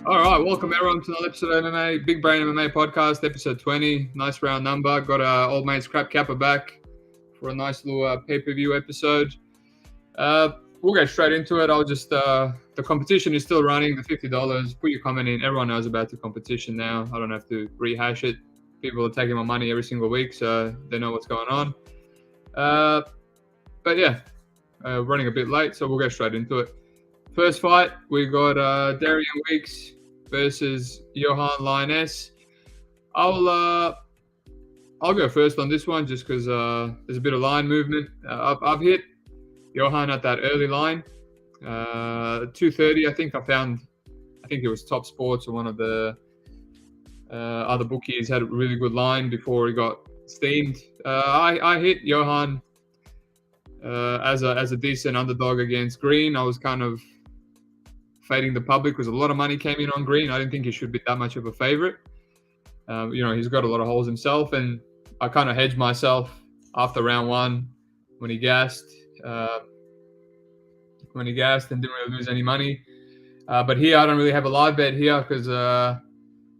All right, welcome everyone to another episode of MMA, Big Brain MMA podcast, episode 20. Nice round number. Got our old mate ScrapCapper back for a nice little pay-per-view episode. We'll get straight into it. The competition is still running, the $50. Put your comment in. Everyone knows about the competition now. I don't have to rehash it. People are taking my money every single week, so they know what's going on. But yeah, running a bit late, so we'll get straight into it. First fight, we got Darian Weeks versus Yohan Lioness. I'll go first on this one just because there's a bit of line movement. I've hit Yohan at that early line, 230. I think it was Top Sports or one of the other bookies had a really good line before he got steamed. I hit Yohan as a decent underdog against Green. I was kind of fading the public because a lot of money came in on Green. I didn't think he should be that much of a favorite. He's got a lot of holes himself, and I kind of hedged myself after round one when he gassed. And didn't really lose any money. But here I don't really have a live bet here because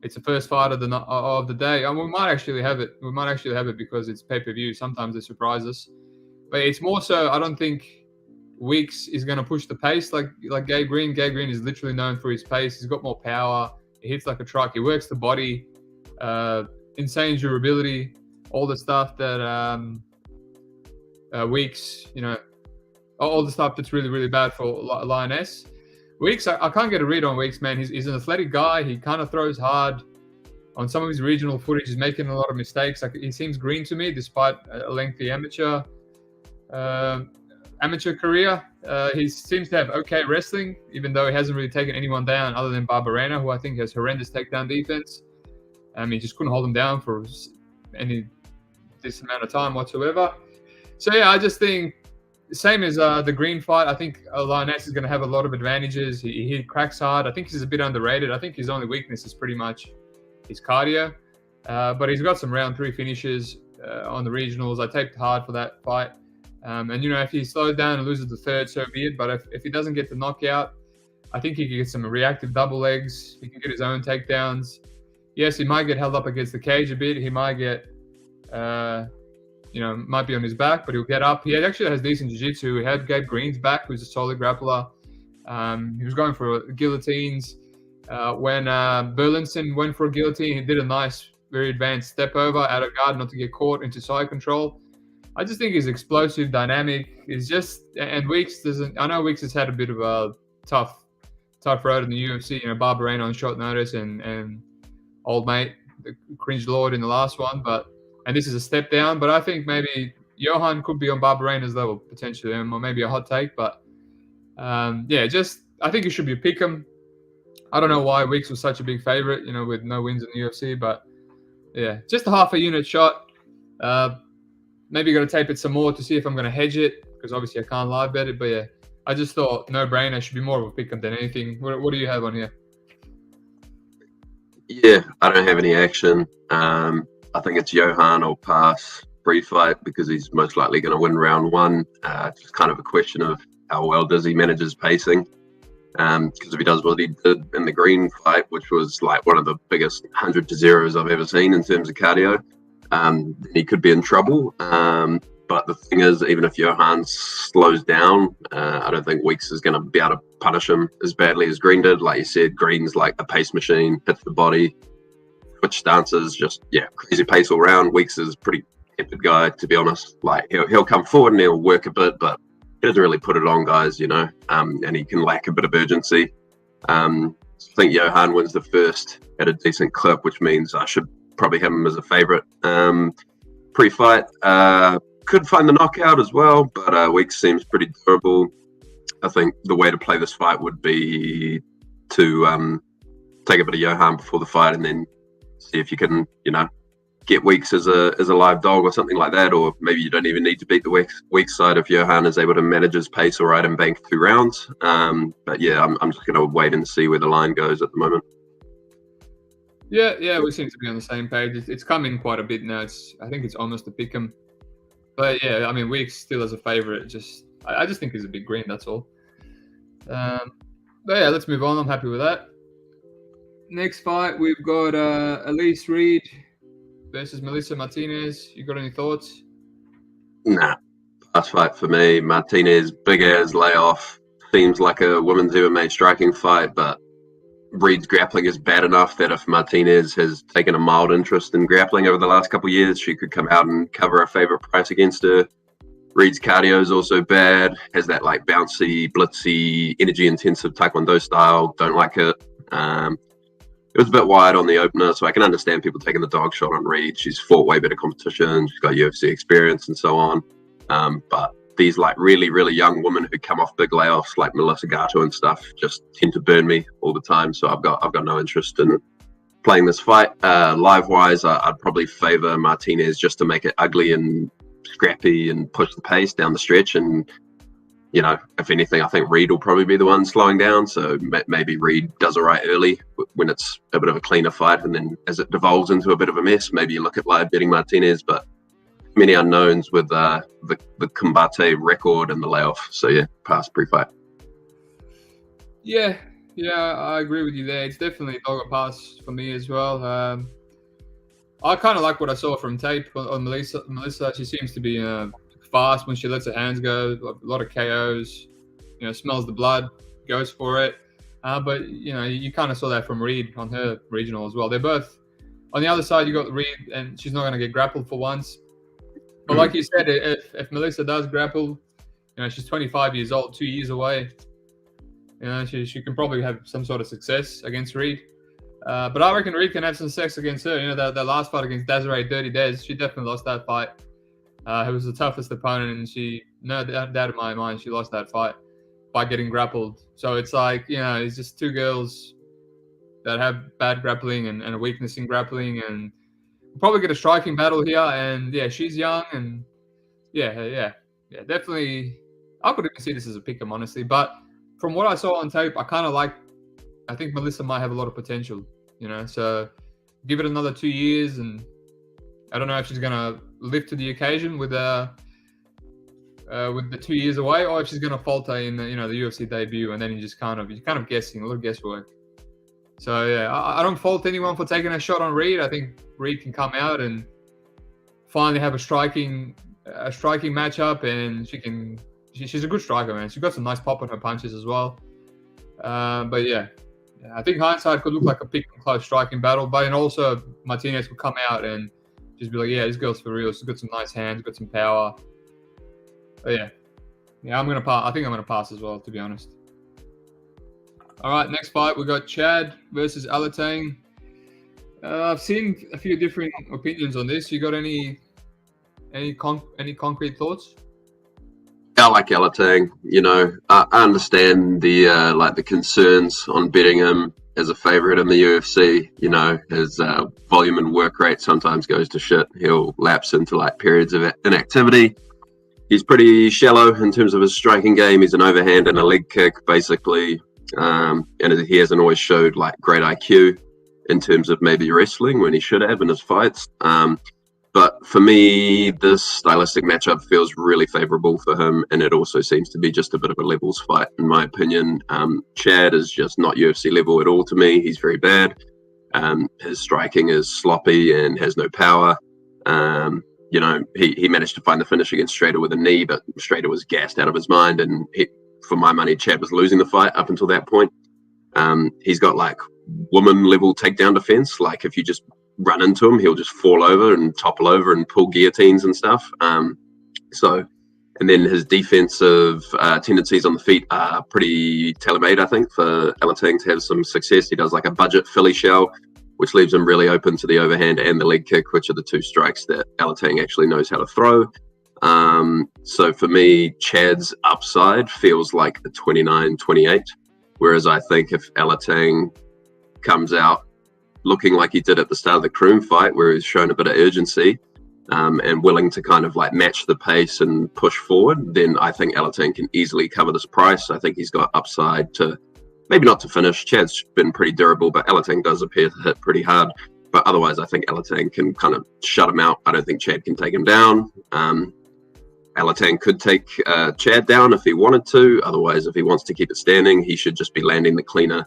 it's the first fight of the day. And we might actually have it. We might actually have it because it's pay-per-view. Sometimes they surprise us. But it's more so I don't think Weeks is going to push the pace like Gabe Green. Gabe Green is literally known for his pace. He's got more power. He hits like a truck. He works the body. Insane durability. All the stuff that Weeks, all the stuff that's really, really bad for Lioness. Weeks, I can't get a read on Weeks, man. He's an athletic guy. He kind of throws hard. On some of his regional footage, he's making a lot of mistakes. Like, he seems green to me, despite a lengthy amateur career. He seems to have okay wrestling, even though he hasn't really taken anyone down other than Barberena, who I think has horrendous takedown defense. He just couldn't hold him down for any decent amount of time whatsoever. So yeah, I just think same as the Green fight. I think Lioness is going to have a lot of advantages. He cracks hard. I think he's a bit underrated. I think his only weakness is pretty much his cardio. But he's got some round 3 finishes on the regionals. I taped hard for that fight. If he slows down and loses the third, so be it. But if he doesn't get the knockout, I think he can get some reactive double legs. He can get his own takedowns. Yes, he might get held up against the cage a bit. He might get, might be on his back, but he'll get up. He actually has decent jiu-jitsu. He had Gabe Green's back, who's a solid grappler. He was going for guillotines. When Burlinson went for a guillotine, he did a nice, very advanced step over out of guard, not to get caught into side control. I just think he's explosive, dynamic. And Weeks doesn't. I know Weeks has had a bit of a tough road in the UFC. Barberena on short notice and old mate, the cringe lord in the last one. And this is a step down. But I think maybe Yohan could be on Barberena's level potentially, or maybe a hot take. But I think it should be a pick 'em. I don't know why Weeks was such a big favorite, with no wins in the UFC. But yeah, just a half a unit shot. Maybe got to tape it some more to see if I'm going to hedge it, because obviously I can't live bet it. But yeah, I just thought no-brainer should be more of a pick 'em than anything. What do you have on here? Yeah, I don't have any action. I think it's Yohan or pass pre-fight because he's most likely going to win round 1. It's just kind of a question of how well does he manage his pacing. Because if he does what he did in the Green fight, which was like one of the biggest 100 to 0s I've ever seen in terms of cardio, then he could be in trouble. But the thing is, even if Yohan slows down, I don't think Weeks is going to be able to punish him as badly as Green did. Like you said, Green's like a pace machine, hits the body, switch stances, crazy pace all round. Weeks is a pretty tepid guy, to be honest. Like he'll come forward and he'll work a bit, but he doesn't really put it on guys, and he can lack a bit of urgency. I think Yohan wins the first at a decent clip, which means I should probably have him as a favorite. Pre-fight, could find the knockout as well, but Weeks seems pretty durable. I think the way to play this fight would be to take a bit of Yohan before the fight and then see if you can, get Weeks as a live dog or something like that, or maybe you don't even need to beat the Weeks side if Yohan is able to manage his pace all right and bank 2 rounds. But yeah, I'm just going to wait and see where the line goes at the moment. Yeah, we seem to be on the same page. It's coming quite a bit now. I think it's almost a pick 'em. But yeah, I mean, Weeks still as a favorite. I just think he's a big green. That's all. But yeah, let's move on. I'm happy with that. Next fight, we've got Elise Reed versus Melissa Martinez. You got any thoughts? Nah, pass fight for me. Martinez, big ass layoff. Seems like a women's MMA striking fight, but Reed's grappling is bad enough that if Martinez has taken a mild interest in grappling over the last couple of years, she could come out and cover a favorite price against her. Reed's cardio is also bad, has that like bouncy, blitzy, energy-intensive Taekwondo style. Don't like it. It was a bit wide on the opener, so I can understand people taking the dog shot on Reed. She's fought way better competition. She's got UFC experience and so on. But these like really, really young women who come off big layoffs like Melissa Gato and stuff just tend to burn me all the time. So I've got no interest in playing this fight. Live-wise, I'd probably favor Martinez just to make it ugly and scrappy and push the pace down the stretch. And, you know, if anything, I think Reed will probably be the one slowing down. So maybe Reed does it right early when it's a bit of a cleaner fight. And then as it devolves into a bit of a mess, maybe you look at live betting Martinez. But many unknowns with the combate record and the layoff. So, yeah, pass pre-fight. Yeah, I agree with you there. It's definitely a dog pass for me as well. I kind of like what I saw from tape on Melissa. She seems to be fast when she lets her hands go. A lot of KOs. You know, smells the blood, goes for it. But you know, you kind of saw that from Reed on her regional as well. They're both on the other side. You got Reed, and she's not going to get grappled for once. But like you said, if Melissa does grapple, you know, she's 25 years old, 2 years away. You know, she can probably have some sort of success against Reed. But I reckon Reed can have some success against her. You know, that last fight against Desiree Dirty Des, she definitely lost that fight. It was the toughest opponent, and she, no doubt in my mind, she lost that fight by getting grappled. So it's like, you know, it's just two girls that have bad grappling and a weakness in grappling, and we'll probably get a striking battle here. And yeah, she's young, and yeah, definitely. I could even see this as a pick 'em, honestly. But from what I saw on tape, I think Melissa might have a lot of potential, you know. So give it another 2 years, and I don't know if she's gonna live to the occasion with the 2 years away, or if she's gonna falter in the UFC debut, and then you're kind of guessing, a little guesswork. So yeah, I don't fault anyone for taking a shot on Reed. I think Reed can come out and finally have a striking matchup, and she's a good striker, man. She's got some nice pop on her punches as well. But yeah, I think hindsight could look like a pick and close striking battle, but then also Martinez could come out and just be like, yeah, this girl's for real. She's got some nice hands, got some power. But yeah, I'm gonna pass. I think I'm gonna pass as well, to be honest. All right, next fight we got Chad versus Alateng. I've seen a few different opinions on this. You got any concrete thoughts? I like Alateng. You know, I understand the concerns on betting him as a favorite in the UFC. You know, his volume and work rate sometimes goes to shit. He'll lapse into like periods of inactivity. He's pretty shallow in terms of his striking game. He's an overhand and a leg kick, basically. And he hasn't always showed like great IQ in terms of maybe wrestling when he should have in his fights. But for me, this stylistic matchup feels really favorable for him, and it also seems to be just a bit of a levels fight, in my opinion. Chad is just not UFC level at all to me. He's very bad. His striking is sloppy and has no power. You know, he managed to find the finish against Strader with a knee, but Strader was gassed out of his mind, and for my money, Chad was losing the fight up until that point. He's got like woman level takedown defense. Like if you just run into him, he'll just fall over and topple over and pull guillotines and stuff. And then his defensive tendencies on the feet are pretty tailor-made, I think, for Alateng to have some success. He does like a budget Philly shell, which leaves him really open to the overhand and the leg kick, which are the two strikes that Alateng actually knows how to throw. So for me, Chad's upside feels like a 29-28, whereas I think if Alateng comes out looking like he did at the start of the Kroom fight, where he's shown a bit of urgency and willing to kind of like match the pace and push forward, then I think Alateng can easily cover this price. I think he's got upside to, maybe not to finish. Chad's been pretty durable, but Alateng does appear to hit pretty hard. But otherwise, I think Alateng can kind of shut him out. I don't think Chad can take him down. Alateng could take Chad down if he wanted to. Otherwise, if he wants to keep it standing, he should just be landing the cleaner,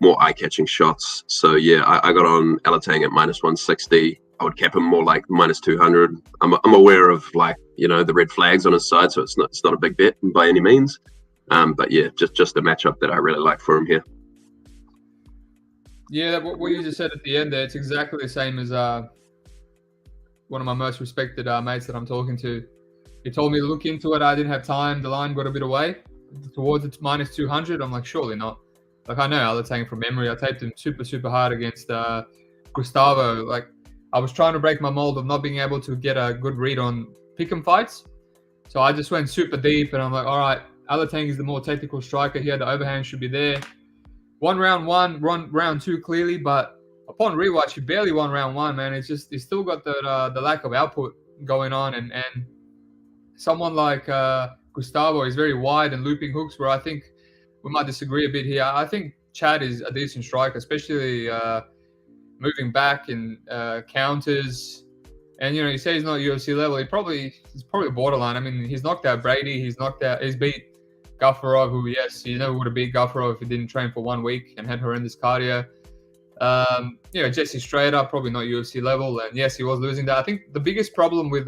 more eye-catching shots. So yeah, I got on Alateng at -160. I would cap him more like -200. I'm aware of, like, you know, the red flags on his side, so it's not a big bet by any means. But yeah, just a matchup that I really like for him here. Yeah, what you just said at the end there, it's exactly the same as one of my most respected mates that I'm talking to. He told me to look into it. I didn't have time. The line got a bit away towards its -200. I'm like, surely not. Like, I know Alateng from memory. I taped him super hard against Gustavo. Like, I was trying to break my mold of not being able to get a good read on pick'em fights. So I just went super deep, and I'm like, all right, Alateng is the more technical striker here. The overhand should be there. Won round one, round two clearly, but upon rewatch, he barely won round one, man. It's just, he's still got the lack of output going on, and someone like Gustavo is very wide and looping hooks, where I think we might disagree a bit here. I think Chad is a decent striker, especially moving back in counters. And, you know, you say he's not UFC level. He's probably borderline. I mean, he's knocked out Brady. He's beat Gaffarov, who, yes, he never would have beat Gaffarov if he didn't train for 1 week and had horrendous cardio. You know, Jesse Strader, probably not UFC level. And yes, he was losing that. I think the biggest problem with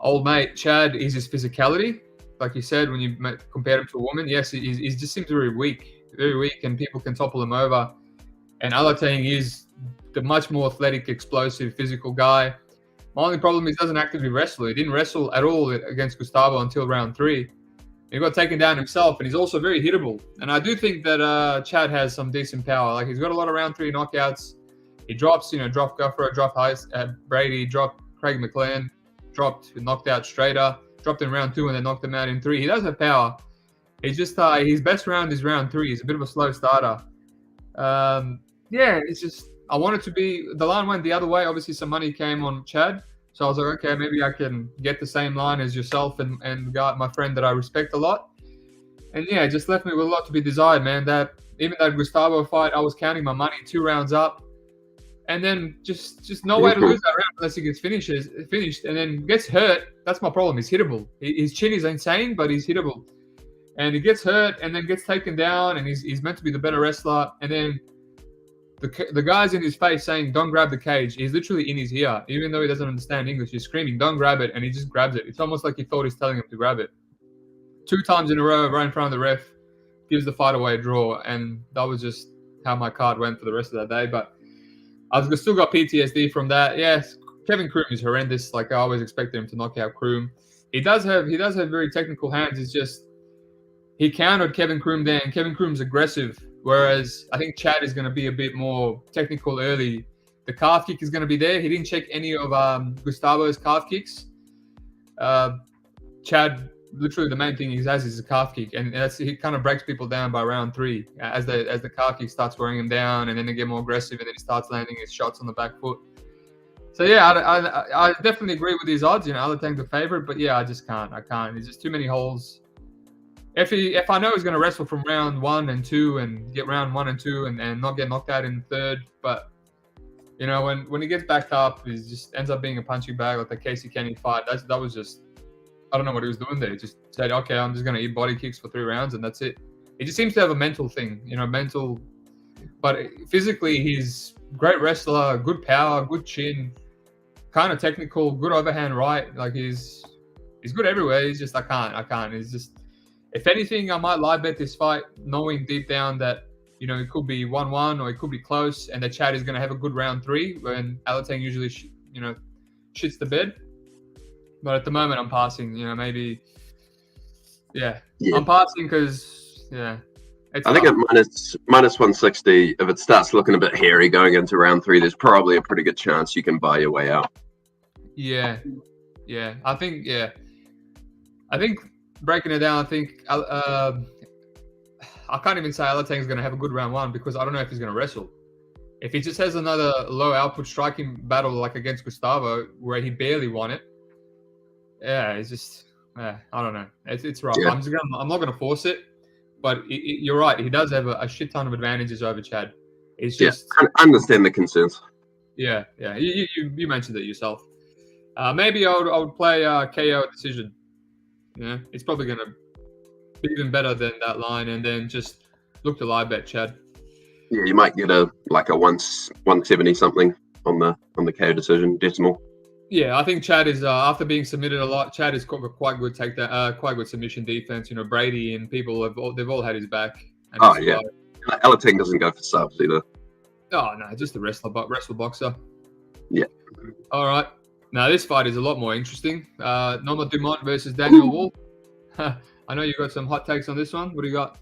old mate Chad is his physicality. Like you said, when you compare him to a woman, yes, he just seems very weak, and people can topple him over. And Alateng is the much more athletic, explosive, physical guy. My only problem is he doesn't actively wrestle. He didn't wrestle at all against Gustavo until round 3. He got taken down himself, and he's also very hittable. And I do think that Chad has some decent power. Like, he's got a lot of round 3 knockouts. He dropped Guffer, dropped Brady, dropped Craig McLean, knocked out Strader, dropped in round 2 and then knocked him out in 3. He does have power. He's just his best round is round 3. He's a bit of a slow starter. Yeah, it's just, I wanted to be, the line went the other way. Obviously, some money came on Chad. So I was like, okay, maybe I can get the same line as yourself and my friend that I respect a lot. And yeah, it just left me with a lot to be desired, man. Even that Gustavo fight, I was counting my money 2 rounds up. And then just no way to lose that round unless he gets finished and then gets hurt. That's my problem. He's hittable. His chin is insane, but he's hittable. And he gets hurt and then gets taken down, and he's meant to be the better wrestler. And then the guy's in his face saying, don't grab the cage. He's literally in his ear. Even though he doesn't understand English, he's screaming, don't grab it. And he just grabs it. It's almost like he thought he's telling him to grab it. 2 times in a row, right in front of the ref, gives the fight away a draw. And that was just how my card went for the rest of that day. But I've still got PTSD from that. Yes, Kevin Kroom is horrendous. Like, I always expected him to knock out Kroom. He does have very technical hands. It's just, he countered Kevin Kroom there, and Kevin Kroom's aggressive. Whereas I think Chad is going to be a bit more technical early. The calf kick is going to be there. He didn't check any of Gustavo's calf kicks. Chad, literally the main thing he has is a calf kick, and he kind of breaks people down by round 3 as the calf kick starts wearing him down, and then they get more aggressive, and then he starts landing his shots on the back foot. So yeah, I definitely agree with these odds. You know, Alateng's the favorite, but yeah, I just can't. I can't. There's just too many holes. If I know he's going to wrestle from round 1 and 2 and get round 1 and 2 and not get knocked out in the 3rd, but you know, when he gets backed up, he just ends up being a punching bag like the Casey Kenny fight. That was just, I don't know what he was doing there. He just said, okay, I'm just going to eat body kicks for 3 rounds and that's it. He just seems to have a mental thing, you know, but physically he's a great wrestler, good power, good chin, kind of technical, good overhand right. Like he's good everywhere. He's just, I can't. He's just, if anything, I might live bet this fight, knowing deep down that, you know, it could be 1-1 or it could be close, and that Chad is going to have a good round 3 when Alateng usually, shits the bed. But at the moment, I'm passing. You know, maybe, yeah. I'm passing because, yeah. I think at -160, if it starts looking a bit hairy going into round 3, there's probably a pretty good chance you can buy your way out. Yeah. I think breaking it down, I think I can't even say Alateng's going to have a good round 1 because I don't know if he's going to wrestle. If he just has another low output striking battle like against Gustavo where he barely won it, yeah, it's just, I don't know. It's rough. Yeah. I'm not going to force it, but you're right. He does have a shit ton of advantages over Chad. It's just, I understand the concerns. Yeah. You mentioned it yourself. Maybe I would play KO decision. Yeah, it's probably going to be even better than that line, and then just Look to live bet, Chad. Yeah, you might get a 170 something on the KO decision decimal. Yeah, I think Chad is after being submitted a lot. Chad is quite good quite good submission defense. You know, Brady and people they've all had his back. And Oh yeah, Alateng doesn't go for subs either. Oh no, just a wrestler boxer. Yeah. All right. Now this fight is a lot more interesting. Norma Dumont versus Daniel Wolf. I know you got some hot takes on this one. What do you got?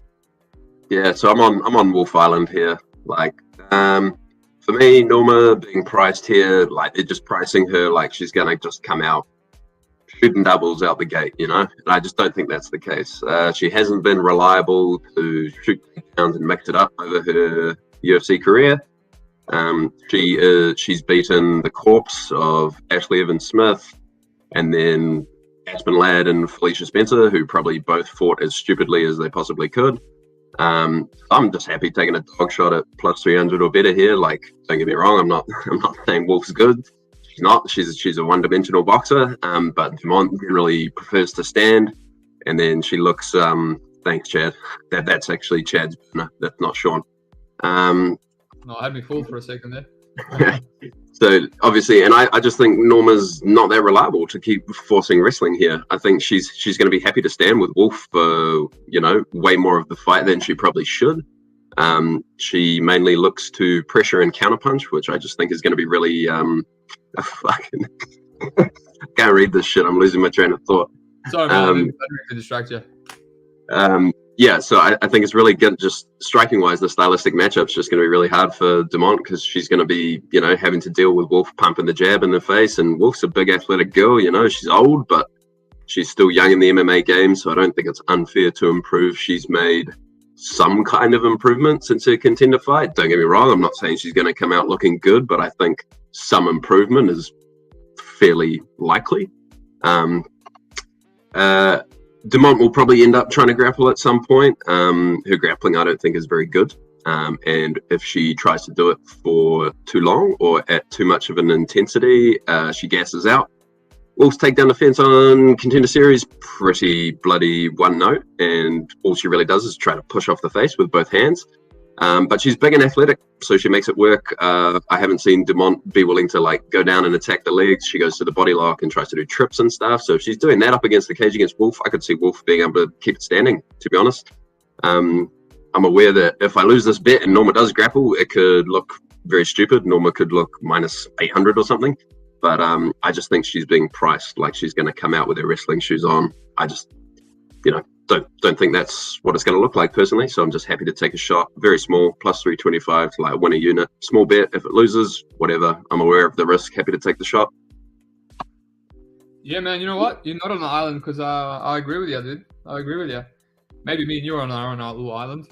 Yeah, so I'm on Wolf Island here. Like, for me, Norma being priced here, like they're just pricing her like she's gonna just come out shooting doubles out the gate, you know. And I just don't think that's the case. She hasn't been reliable to shoot takedowns and mix it up over her UFC career. She's beaten the corpse of Ashley Evans Smith, and then Aspen Ladd and Felicia Spencer, who probably both fought as stupidly as they possibly could. I'm just happy taking a dog shot at plus 300 or better here. Like, don't get me wrong, I'm not saying Wolf's good. She's not. She's a one-dimensional boxer. But Dumont generally prefers to stand, and then she looks. Thanks, Chad. That's actually Chad's banner. That's not Sean. No, I had me fooled for a second there. So obviously, and I just think Norma's not that reliable to keep forcing wrestling here. I think she's going to be happy to stand with Wolf for, you know, way more of the fight than she probably should. She mainly looks to pressure and counterpunch, which I just think is going to be really fucking can't read this shit. I'm losing my train of thought. Sorry, man, I didn't mean to distract you. Yeah, so I think it's really good. Just striking wise, the stylistic matchup's just going to be really hard for Dumont because she's going to be, you know, having to deal with Wolf pumping the jab in the face. And Wolf's a big athletic girl, you know, she's old, but she's still young in the MMA game. So I don't think it's unfair to improve. She's made some kind of improvement since her contender fight. Don't get me wrong, I'm not saying she's going to come out looking good, but I think some improvement is fairly likely. Dumont will probably end up trying to grapple at some point. Her grappling, I don't think, is very good. And if she tries to do it for too long or at too much of an intensity, she gasses out. Wolf's takedown defense on Contender Series, pretty bloody one note. And all she really does is try to push off the face with both hands. But she's big and athletic, so she makes it work. I haven't seen Dumont be willing to like go down and attack the legs. She goes to the body lock and tries to do trips and stuff. So if she's doing that up against the cage against Wolf, I could see Wolf being able to keep it standing, to be honest. I'm aware that if I lose this bet and Norma does grapple, it could look very stupid. Norma could look minus 800 or something. But I just think she's being priced like she's going to come out with her wrestling shoes on. I just, you know, don't think that's what it's going to look like personally. So I'm just happy to take a shot. Very small, plus 325 to like win a unit. Small bet. If it loses, whatever. I'm aware of the risk. Happy to take the shot. Yeah, man. You know what? You're not on the island because I agree with you, dude. I agree with you. Maybe me and you are on our little island.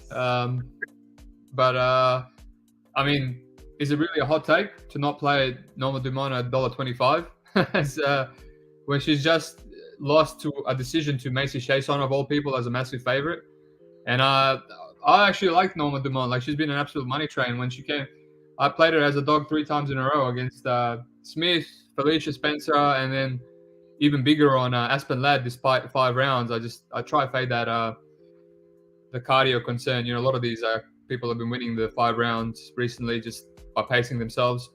But I mean, is it really a hot take to not play Norma Dumont at $1.25 when she's just lost to a decision to Macy Chiasson of all people as a massive favorite? And I actually like Norma Dumont. Like, she's been an absolute money train when she came. I played her as a dog 3 times in a row against Smith, Felicia Spencer, and then even bigger on Aspen Ladd. Despite 5 rounds, I try to fade that the cardio concern. You know, a lot of these people have been winning the 5 rounds recently just by pacing themselves.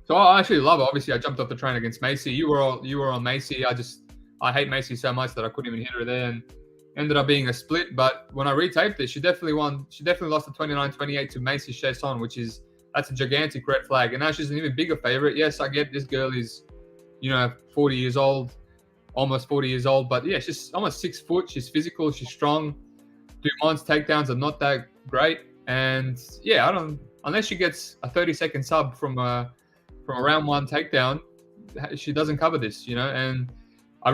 So I actually love it. Obviously, I jumped off the train against Macy. You were on Macy. I hate Macy so much that I couldn't even hit her there, and ended up being a split. But when I retaped it, she definitely won. She definitely lost the 29-28 to Macy Chiasson, that's a gigantic red flag. And now she's an even bigger favorite. Yes, I get this girl is, 40 years old, almost 40 years old. But yeah, she's almost 6 foot. She's physical. She's strong. Dumont's takedowns are not that great. And yeah, unless she gets a 30-second sub from a round 1 takedown, she doesn't cover this, and I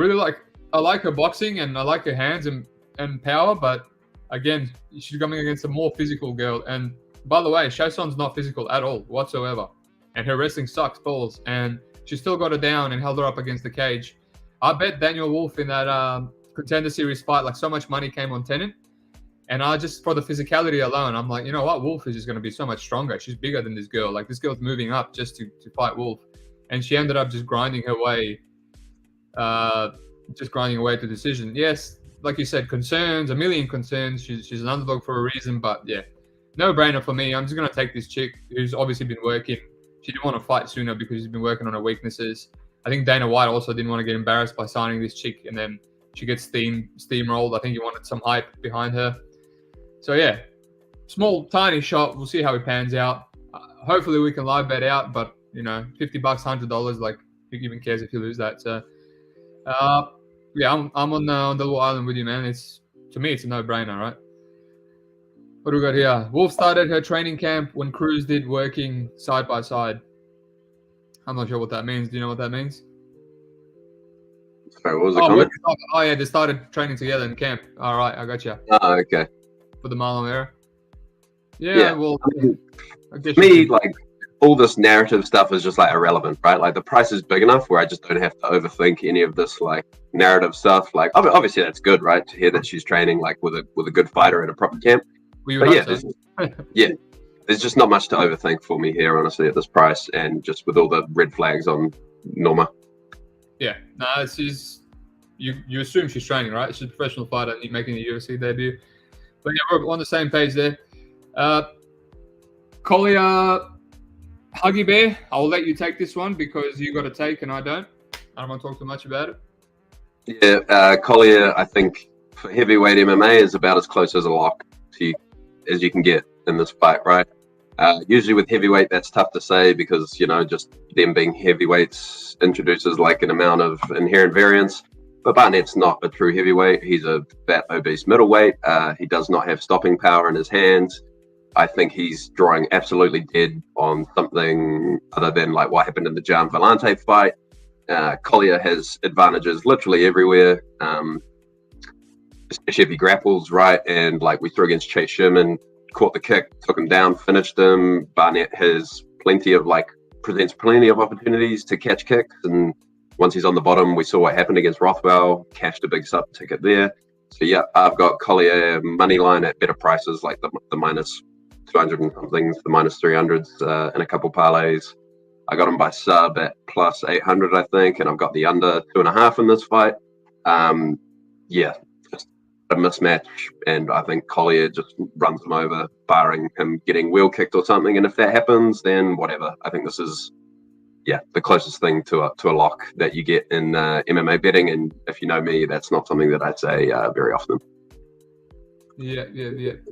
like her boxing and I like her hands and power, but again, she's coming against a more physical girl. And by the way, Chiasson's not physical at all whatsoever, and her wrestling sucks balls, and she still got her down and held her up against the cage. I bet Daniel Wolf in that Contender Series fight, like, so much money came on Tennant, and I just, for the physicality alone, I'm like, you know what, Wolf is just going to be so much stronger. She's bigger than this girl. Like, this girl's moving up just to fight Wolf, and she ended up just grinding her way to decision. Yes, like you said, concerns, a million concerns. She's an underdog for a reason, but yeah, no brainer for me. I'm just gonna take this chick who's obviously been working. She didn't want to fight sooner because she's been working on her weaknesses. I think Dana White also didn't want to get embarrassed by signing this chick, and then she gets steamrolled. I think he wanted some hype behind her. So yeah, small, tiny shot. We'll see how it pans out. Hopefully we can live bet out, but $50, $100. Like, who even cares if you lose that? So, yeah, I'm on the little island with you, man. To me, it's a no-brainer, right? What do we got here? Wolf started her training camp when Cruz did, working side by side. I'm not sure what that means. Do you know what that means? Sorry, what was the comment? Oh, yeah, they started training together in camp. All right, I got you. Oh, okay. For the Marlon era. Yeah, well, I guess me, like, all this narrative stuff is just like irrelevant, right? Like, the price is big enough where I just don't have to overthink any of this like narrative stuff. Like, obviously that's good, right? To hear that she's training like with a good fighter at a proper camp. But yeah, there's just not much to overthink for me here, honestly, at this price, and just with all the red flags on Norma. Yeah, no, you assume she's training, right? She's a professional fighter making a UFC debut. But yeah, we're on the same page there. Collier, Huggy Bear, I'll let you take this one because you got a take and I don't. I don't want to talk too much about it. Yeah, Collier, I think for heavyweight MMA is about as close as a lock as you can get in this fight, right? Usually with heavyweight, that's tough to say because, just them being heavyweights introduces like an amount of inherent variance. But Barnett's not a true heavyweight. He's a fat, obese middleweight. He does not have stopping power in his hands. I think he's drawing absolutely dead on something other than like what happened in the Gian Vellante fight. Collier has advantages literally everywhere, especially if he grapples, right? And like we threw against Chase Sherman, caught the kick, took him down, finished him. Barnett presents plenty of opportunities to catch kicks. And once he's on the bottom, we saw what happened against Rothwell, cashed a big sub ticket there. So yeah, I've got Collier money line at better prices, like the minus 200 and something, the minus 300s, and a couple parlays. I got him by sub at plus 800, I think, and I've got the under 2.5 in this fight. Yeah, just a mismatch, and I think Collier just runs him over, barring him getting wheel kicked or something. And if that happens, then whatever. I think this is, the closest thing to a lock that you get in MMA betting. And if you know me, that's not something that I say very often. Yeah.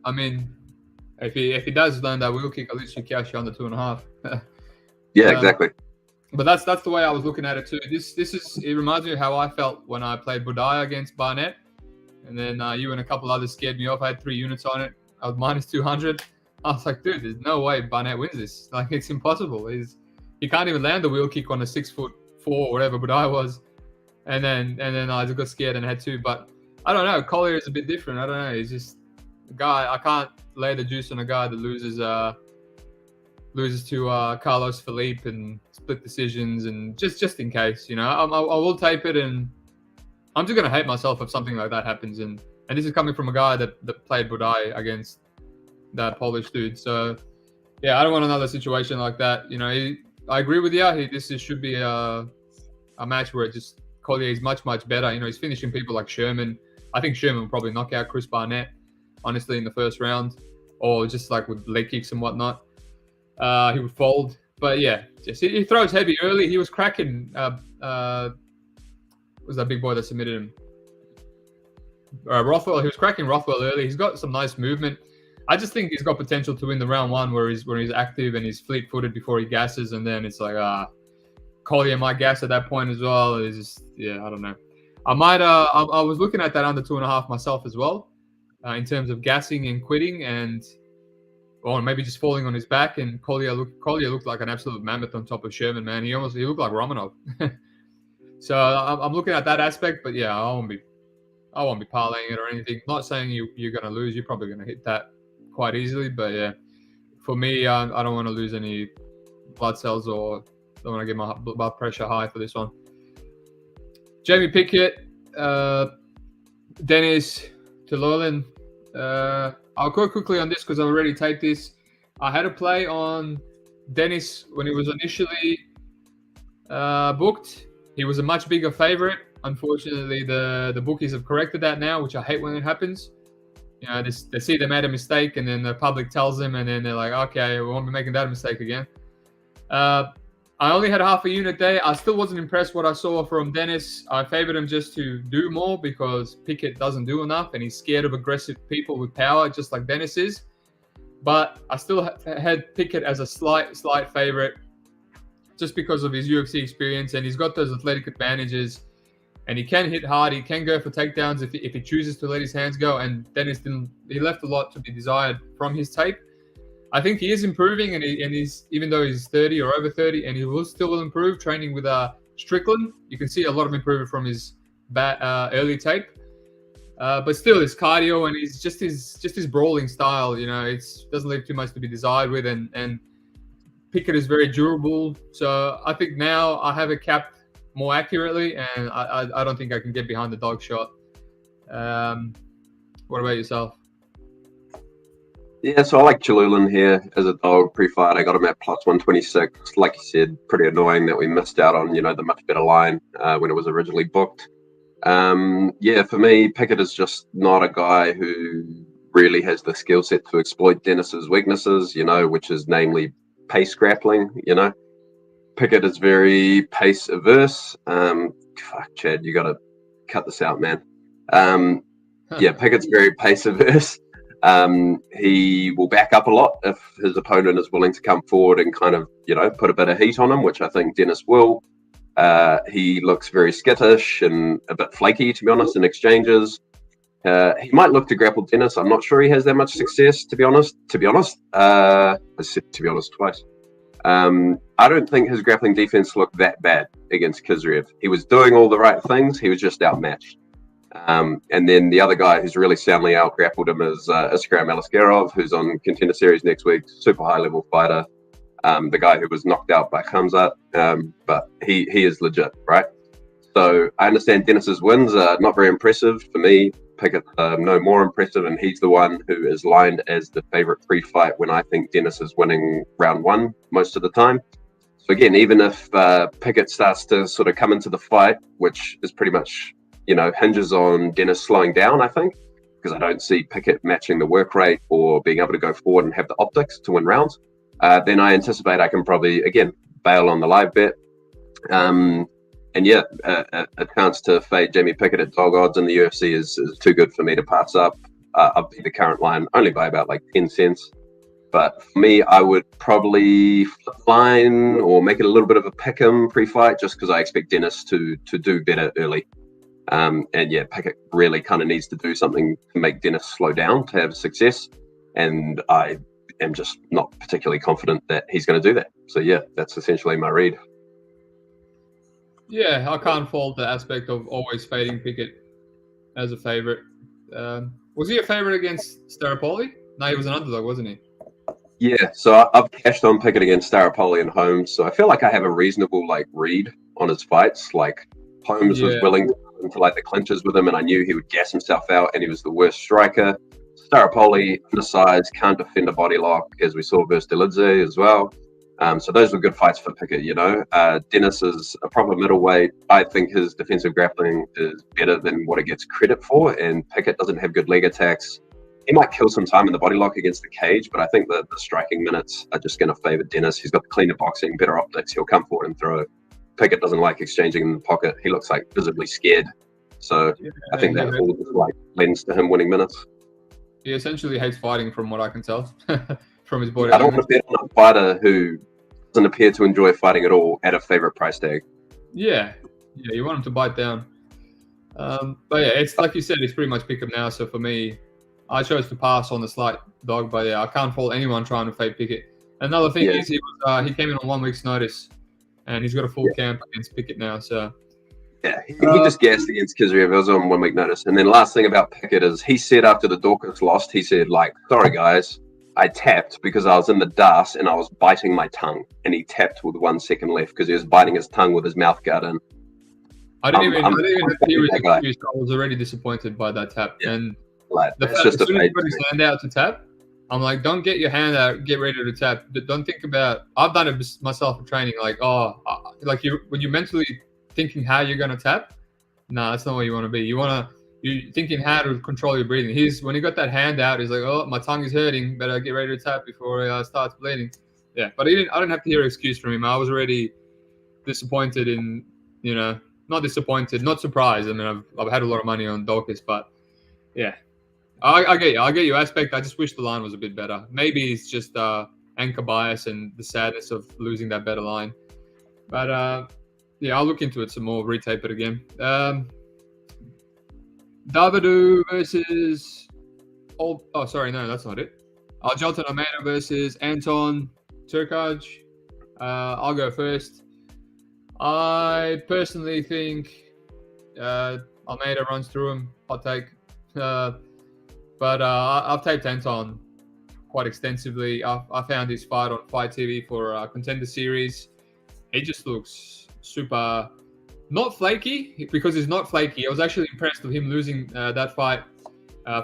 I mean, if he does land that wheel kick, at least you cash you on the 2.5. Yeah, exactly. But that's the way I was looking at it too. It reminds me of how I felt when I played Budaya against Barnett, and then you and a couple others scared me off. I had 3 units on it. I was minus 200. I was like, dude, there's no way Barnett wins this. Like, it's impossible. He can't even land the wheel kick on a 6'4" or whatever Budaya was. And then I just got scared and had 2. But I don't know. Collier is a bit different. I don't know. He's just a guy. I can't lay the juice on a guy that loses to Carlos Felipe and split decisions, and just in case, I will tape it, and I'm just gonna hate myself if something like that happens. And this is coming from a guy that played Budai against that Polish dude. So yeah, I don't want another situation like that. I agree with you. This should be a match where Collier is much better. He's finishing people like Sherman. I think Sherman will probably knock out Chris Barnett, honestly, in the first round, or just like with leg kicks and whatnot. He would fold, but yeah, he throws heavy early. He was cracking. Was that big boy that submitted him? Rothwell. He was cracking Rothwell early. He's got some nice movement. I just think he's got potential to win the round 1 where he's active and he's fleet-footed before he gasses, and then it's like Collier might gas at that point as well. It's just, I don't know. I might. I was looking at that under 2.5 myself as well, in terms of gassing and quitting, and or maybe just falling on his back. And Collier looked like an absolute mammoth on top of Sherman, man. He looked like Romanov. So I'm looking at that aspect, but yeah, I won't be parlaying it or anything. Not saying you're going to lose. You're probably going to hit that quite easily, but yeah, for me, I don't want to lose any blood cells or don't want to get my blood pressure high for this one. Jamie Pickett, Dennis Tiuliulin. I'll go quickly on this because I've already taped this. I had a play on Dennis when he was initially booked. He was a much bigger favorite. unfortunately, the bookies have corrected that now, which I hate when it happens. You know, they see they made a mistake, and then the public tells them, and then they're like, okay, we won't be making that mistake again. I only had half a unit there. I still wasn't impressed what I saw from Dennis. I favored him just to do more because Pickett doesn't do enough, and he's scared of aggressive people with power, just like Dennis is. But I still had Pickett as a slight favorite just because of his UFC experience, and he's got those athletic advantages, and he can hit hard. He can go for takedowns if he chooses to let his hands go, and Dennis didn't. He left a lot to be desired from his tape. I think he is improving, and he's, even though he's 30 or over 30, and he will still improve training with Strickland. You can see a lot of improvement from his early tape. But still, his cardio and his brawling style, you know, it doesn't leave too much to be desired with. And Pickett is very durable. So I think now I have it capped more accurately, and I don't think I can get behind the dog shot. What about yourself? Yeah, so I like Tiuliulin here as a dog pre-fight. I got him at plus 126. Like you said, pretty annoying that we missed out on, you know, the much better line when it was originally booked. Yeah, for me, Pickett is just not a guy who really has the skill set to exploit Dennis's weaknesses, you know, which is namely pace grappling, you know. Pickett is very pace averse. Fuck, Chad, you got to cut this out, man. Yeah, Pickett's very pace averse. He will back up a lot if his opponent is willing to come forward and kind of, you know, put a bit of heat on him, which I think Dennis will. He looks very skittish and a bit flaky, to be honest, in exchanges. He might look to grapple Dennis. I'm not sure he has that much success, to be honest. I said to be honest twice. I don't think his grappling defense looked that bad against Chimaev. He was doing all the right things. He was just outmatched. And then the other guy who's really soundly out-grappled him is ScrapCapper, who's on Contender Series next week. Super high-level fighter. The guy who was knocked out by Khamzat. But he is legit, right? So I understand Dennis's wins are not very impressive. For me, Pickett no more impressive, and he's the one who is lined as the favorite pre-fight when I think Dennis is winning round one most of the time. So again, even if Pickett starts to sort of come into the fight, which is pretty much, you know, hinges on Dennis slowing down, I think, because I don't see Pickett matching the work rate or being able to go forward and have the optics to win rounds, then I anticipate I can probably, again, bail on the live bet. And yeah, a chance to fade Jamie Pickett at dog odds in the UFC is too good for me to pass up. I'll beat the current line only by about like 10 cents. But for me, I would probably flip line or make it a little bit of a pick 'em pre-fight just because I expect Dennis to do better early. And yeah, Pickett really kind of needs to do something to make Dennis slow down to have success. And I am just not particularly confident that he's going to do that. So yeah, that's essentially my read. Yeah, I can't fault the aspect of always fading Pickett as a favorite. Was he a favorite against Staropoli? No, he was an underdog, wasn't he? Yeah, so I've cashed on Pickett against Staropoli and Holmes. So I feel like I have a reasonable read on his fights. Like Holmes was willing to go into the clinches with him, and I knew he would gas himself out, and he was the worst striker. Staropoli, undersized, can't defend a body lock, as we saw versus Delidze as well. So those were good fights for Pickett, you know. Dennis is a proper middleweight. I think his defensive grappling is better than what it gets credit for, and Pickett doesn't have good leg attacks. He might kill some time in the body lock against the cage, but I think the striking minutes are just going to favor Dennis. He's got the cleaner boxing, better optics. He'll come forward and throw. Pickett doesn't like exchanging in the pocket. He looks like visibly scared. So I think that all just lends to him winning minutes. He essentially hates fighting, from what I can tell from his body. I don't want to bet on a fighter who doesn't appear to enjoy fighting at all at a favorite price tag. Yeah, you want him to bite down. But yeah, it's like you said, it's pretty much pick him now. So for me, I chose to pass on the slight dog, but yeah, I can't fault anyone trying to fade Pickett. Another thing is he came in on 1 week's notice, and he's got a full camp against Pickett now. So yeah, he just gassed against Chimaev. It was on 1 week notice. And then last thing about Pickett is he said after the Dawkins lost, he said sorry guys, I tapped because I was in the dust and I was biting my tongue, and he tapped with 1 second left because he was biting his tongue with his mouth guard in. I didn't even hear his excuse. I was already disappointed by that tap. Yeah. And as soon as he put his hand out to tap, I'm like, don't get your hand out, get ready to tap. Don't think about. I've done it myself in training. When you're mentally thinking how you're gonna tap, No, that's not where you want to be. You're thinking how to control your breathing. When he got that hand out, he's like, oh, my tongue is hurting. Better get ready to tap before it starts bleeding. Yeah, but I didn't have to hear an excuse from him. I was already disappointed in, not disappointed, not surprised. I mean, I've had a lot of money on Dorcas, but yeah, I get you. I get your aspect. I just wish the line was a bit better. Maybe it's just anchor bias and the sadness of losing that better line. But yeah, I'll look into it some more, retape it again. Dawodu versus... Oh, sorry, no, that's not it. Jailton Almeida versus Anton Turkalj. I'll go first. I personally think Almeida runs through him. Hot take. But I've taped Anton quite extensively. I found his fight on Fight TV for Contender Series. He just looks super... Not flaky, because he's not flaky. I was actually impressed with him losing that fight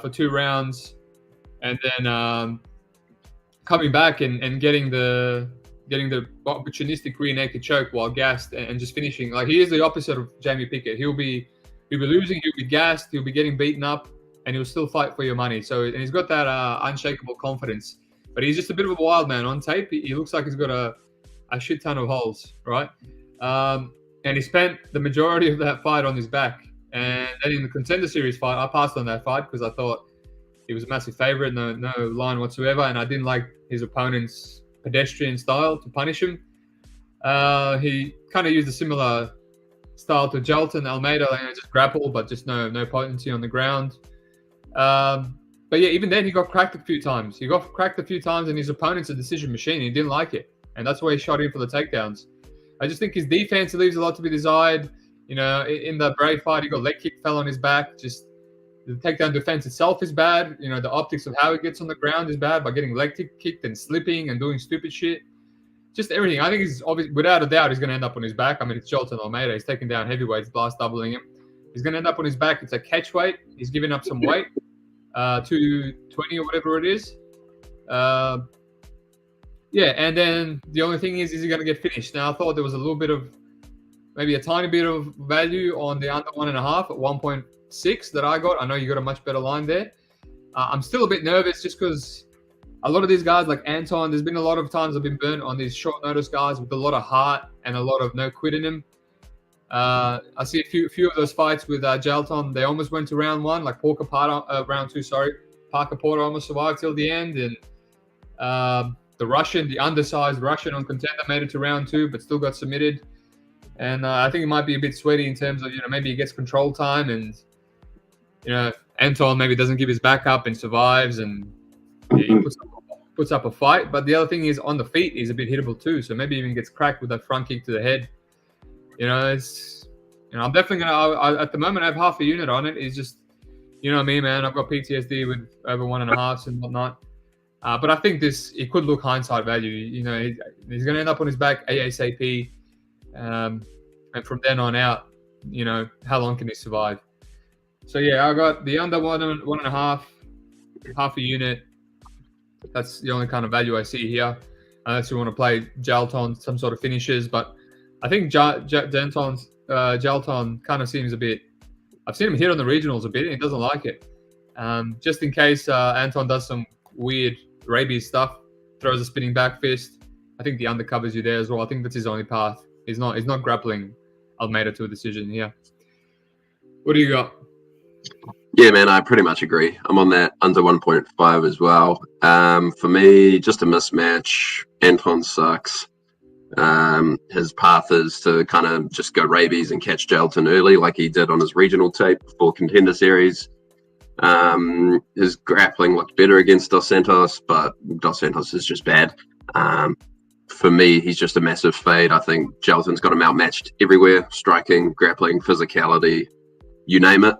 for 2 rounds, and then coming back and getting the opportunistic rear naked choke while gassed and just finishing. Like, he is the opposite of Jamie Pickett. He'll be losing, he'll be gassed, he'll be getting beaten up, and he'll still fight for your money. And he's got that unshakable confidence. But he's just a bit of a wild man on tape. He looks like he's got a shit ton of holes, right? And he spent the majority of that fight on his back. And then in the Contender Series fight, I passed on that fight because I thought he was a massive favorite, no line whatsoever, and I didn't like his opponent's pedestrian style to punish him. He kind of used a similar style to Jailton Almeida, just grapple, but just no potency on the ground. But yeah, even then he got cracked a few times. And his opponent's a decision machine. He didn't like it, and that's why he shot in for the takedowns. I just think his defense leaves a lot to be desired. In the Brave fight, he got leg kick, fell on his back. Just the takedown defense itself is bad. The optics of how he gets on the ground is bad by getting leg kicked and slipping and doing stupid shit. Just everything. I think he's obviously, without a doubt, he's going to end up on his back. I mean, it's Jailton Almeida. He's taking down heavyweights, blast doubling him. He's going to end up on his back. It's a catch weight. He's giving up some weight, 220 or whatever it is. Yeah, and then the only thing is he going to get finished? Now, I thought there was a little bit of, maybe a tiny bit of value on the under 1.5 at 1.6 that I got. I know you got a much better line there. I'm still a bit nervous just because a lot of these guys like Anton, there's been a lot of times I've been burnt on these short notice guys with a lot of heart and a lot of no quit in them. I see a few of those fights with Jailton. They almost went to round 1, like round 2, sorry. Parker Porter almost survived till the end, and the undersized Russian on Contender made it to round 2, but still got submitted. And I think it might be a bit sweaty in terms of, maybe he gets control time and, Anton maybe doesn't give his back up and survives and he puts up a fight. But the other thing is on the feet, he's a bit hittable too. So maybe even gets cracked with that front kick to the head. I'm definitely going to, at the moment, I have half a unit on it. It's just, you know me, man. I've got PTSD with over 1.5s and whatnot. But I think it could look hindsight value. He's going to end up on his back ASAP. And from then on out, how long can he survive? So yeah, I got the under 1.5, half a unit. That's the only kind of value I see here. Unless you want to play Jailton, some sort of finishes. But I think Jailton kind of seems a bit... I've seen him hit on the regionals a bit and he doesn't like it. Just in case Anton does some weird rabies stuff, throws a spinning back fist. I think the under covers you there as well. I think that's his only path. He's not grappling Almeida to a decision here. What do you got? Yeah, man, I pretty much agree. I'm on that under 1.5 as well. For me, just a mismatch. Anton sucks. His path is to kind of just go rabies and catch Jailton early like he did on his regional tape before Contender Series. His grappling looked better against Dos Santos, but Dos Santos is just bad. For me, he's just a massive fade. I think Jailton's got him outmatched everywhere. Striking, grappling, physicality, you name it.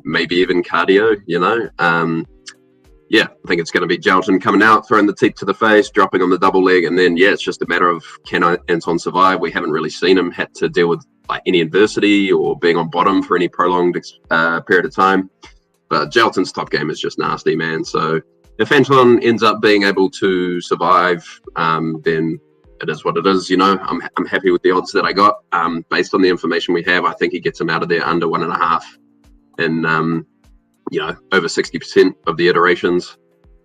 Maybe even cardio, Yeah, I think it's going to be Jailton coming out, throwing the teep to the face, dropping on the double leg, and then, it's just a matter of can Anton survive? We haven't really seen him had to deal with any adversity or being on bottom for any prolonged period of time. But Jailton's top game is just nasty, man. So if Anton ends up being able to survive, then it is what it is. You know, I'm happy with the odds that I got. Based on the information we have, I think he gets him out of there under 1.5, and you know, over 60% of the iterations.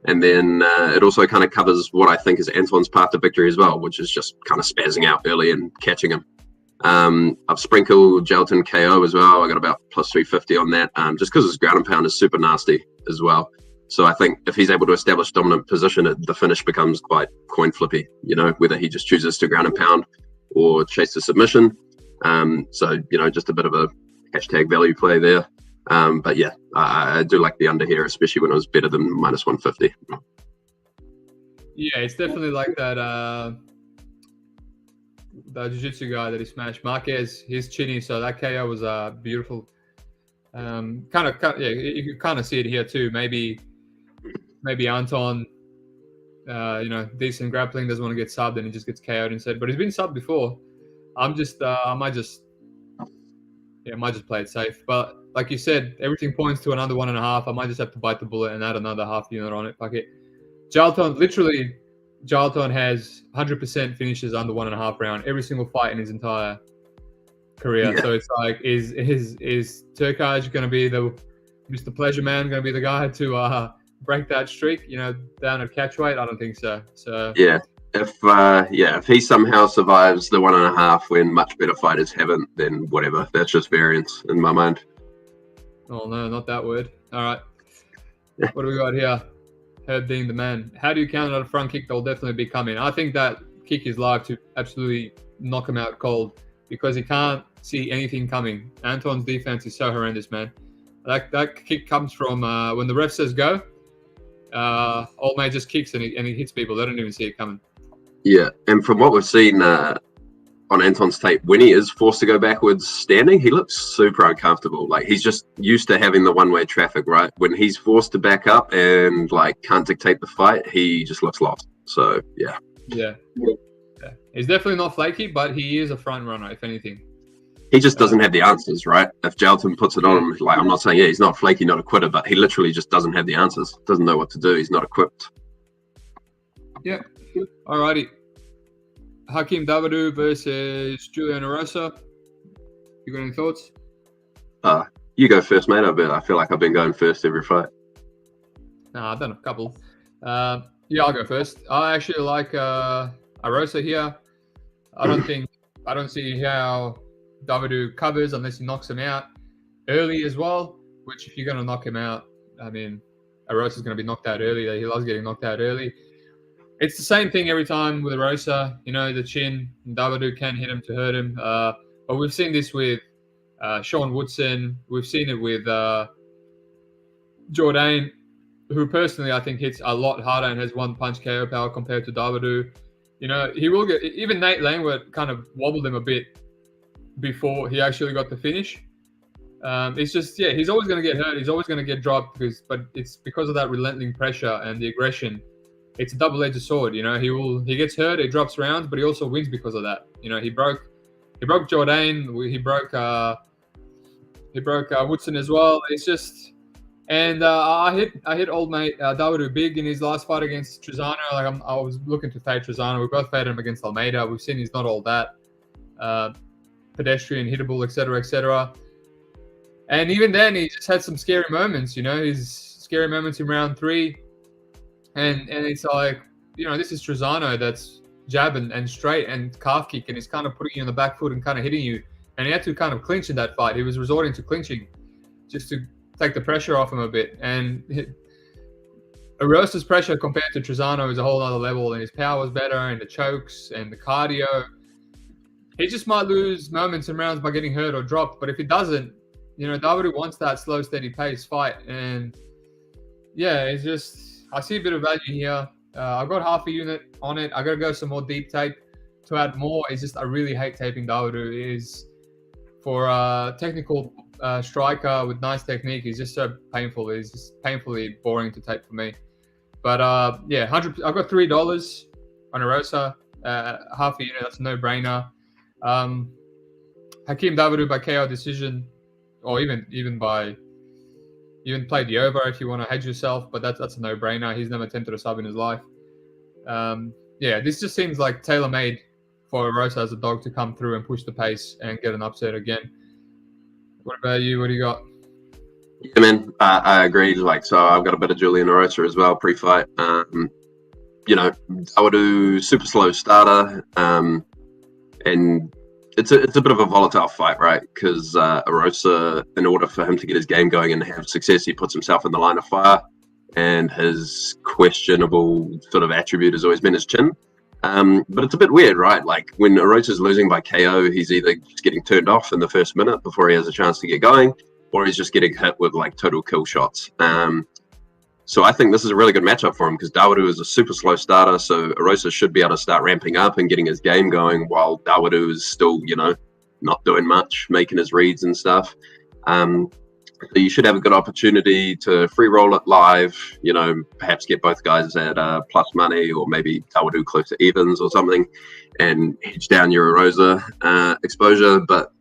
And then it also kind of covers what I think is Anton's path to victory as well, which is just kind of spazzing out early and catching him. I've sprinkled gelatin KO as well. I got about plus 350 on that, just because his ground and pound is super nasty as well. So I think if he's able to establish dominant position, the finish becomes quite coin flippy, you know, whether he just chooses to ground and pound or chase the submission. So, you know, just a bit of a hashtag value play there. But yeah, I do like the under here, especially when it was better than minus 150. Yeah, it's definitely like that the jiu-jitsu guy that he smashed. Marquez, he's chinny, so that KO was beautiful. Yeah, you can kind of see it here too. Maybe Anton, you know, decent grappling, doesn't want to get subbed and he just gets KO'd instead. But he's been subbed before. I might just play it safe. But like you said, everything points to another 1.5. I might just have to bite the bullet and add another half unit on it. Fuck it. Jalton has 100% finishes under 1.5 round every single fight in his entire career. Yeah. So it's like, is Turkalj going to be the Mr. Pleasure Man, going to be the guy to break that streak? You know, down at catchweight, I don't think so. So yeah. If he somehow survives the 1.5 when much better fighters haven't, then whatever. That's just variance in my mind. Oh no, not that word. All right. What do we got here? Herb being the man. How do you counter a front kick? They'll definitely be coming. I think that kick is live to absolutely knock him out cold because he can't see anything coming. Anton's defense is so horrendous, man. That kick comes from when the ref says go. Old mate just kicks and he hits people. They don't even see it coming. Yeah, and from what we've seen on Anton's tape, when he is forced to go backwards standing, he looks super uncomfortable. Like he's just used to having the one-way traffic, right? When he's forced to back up and like can't dictate the fight, he just looks lost. So yeah. He's definitely not flaky, but he is a front runner, if anything. He just doesn't have the answers, right? If Jalton puts it on him, like I'm not saying he's not flaky, not a quitter, but he literally just doesn't have the answers. Doesn't know what to do. He's not equipped. Yeah. Alrighty. Hakeem Dawodu versus Tiuliulin V Erosa. You got any thoughts? You go first, mate. I feel like I've been going first every fight. Nah, I've done a couple. Yeah, I'll go first. I actually like Erosa here. I don't see how Dawodu covers unless he knocks him out early as well, which if you're going to knock him out, I mean, Erosa's going to be knocked out early. He loves getting knocked out early. It's the same thing every time with Erosa. You know, the chin, Dawodu can hit him to hurt him. But we've seen this with Sean Woodson. We've seen it with Jourdain, who personally I think hits a lot harder and has one punch KO power compared to Dawodu. You know, he will get, even Nate Langworth kind of wobbled him a bit before he actually got the finish. It's just, yeah, he's always going to get hurt. He's always going to get dropped, but it's because of that relentless pressure and the aggression. It's a double-edged sword, you know. He gets hurt, he drops rounds, but he also wins because of that. You know, he broke Jourdain, he broke Woodson as well. It's just, and I hit old mate Dawodu big in his last fight against Trezano. Like I was looking to fade Trezano. We both faded him against Almeida. We've seen he's not all that pedestrian, hittable, etc. And even then, he just had some scary moments. You know, his scary moments in round 3. And it's like, you know, this is Trezano that's jab and straight and calf kick, and he's kind of putting you on the back foot and kind of hitting you. And he had to kind of clinch in that fight. He was resorting to clinching just to take the pressure off him a bit. And Erosa's pressure compared to Trezano is a whole other level, and his power is better, and the chokes and the cardio. He just might lose moments and rounds by getting hurt or dropped. But if he doesn't, you know, Dawodu wants that slow, steady pace fight. And yeah, it's just, I see a bit of value here. I've got half a unit on it. I got to go some more deep tape to add more. It's just I really hate taping Dawodu. Is for a technical striker with nice technique. He's just so painful. He's just painfully boring to tape for me. But yeah, I've got $3 on Erosa. Half a unit. That's a no-brainer. Hakeem Dawodu by KO decision, or even play the over if you want to hedge yourself, but that's a no-brainer. He's never attempted a sub in his life. Yeah, this just seems like tailor-made for Erosa as a dog to come through and push the pace and get an upset again. What about you? What do you got? Yeah, man, I agree. Like, so I've got a bit of Julian Erosa as well pre-fight. Dawodu, super slow starter, and it's a bit of a volatile fight, right? Because Erosa, in order for him to get his game going and have success, he puts himself in the line of fire, and his questionable sort of attribute has always been his chin. But it's a bit weird, right? Like when Erosa's losing by KO, he's either just getting turned off in the first minute before he has a chance to get going, or he's just getting hit with like total kill shots. So I think this is a really good matchup for him because Dawodu is a super slow starter, so Erosa should be able to start ramping up and getting his game going while Dawodu is still, not doing much, making his reads and stuff. So you should have a good opportunity to free roll it live, perhaps get both guys at plus money or maybe Dawodu close to evens or something and hedge down your Erosa exposure. But,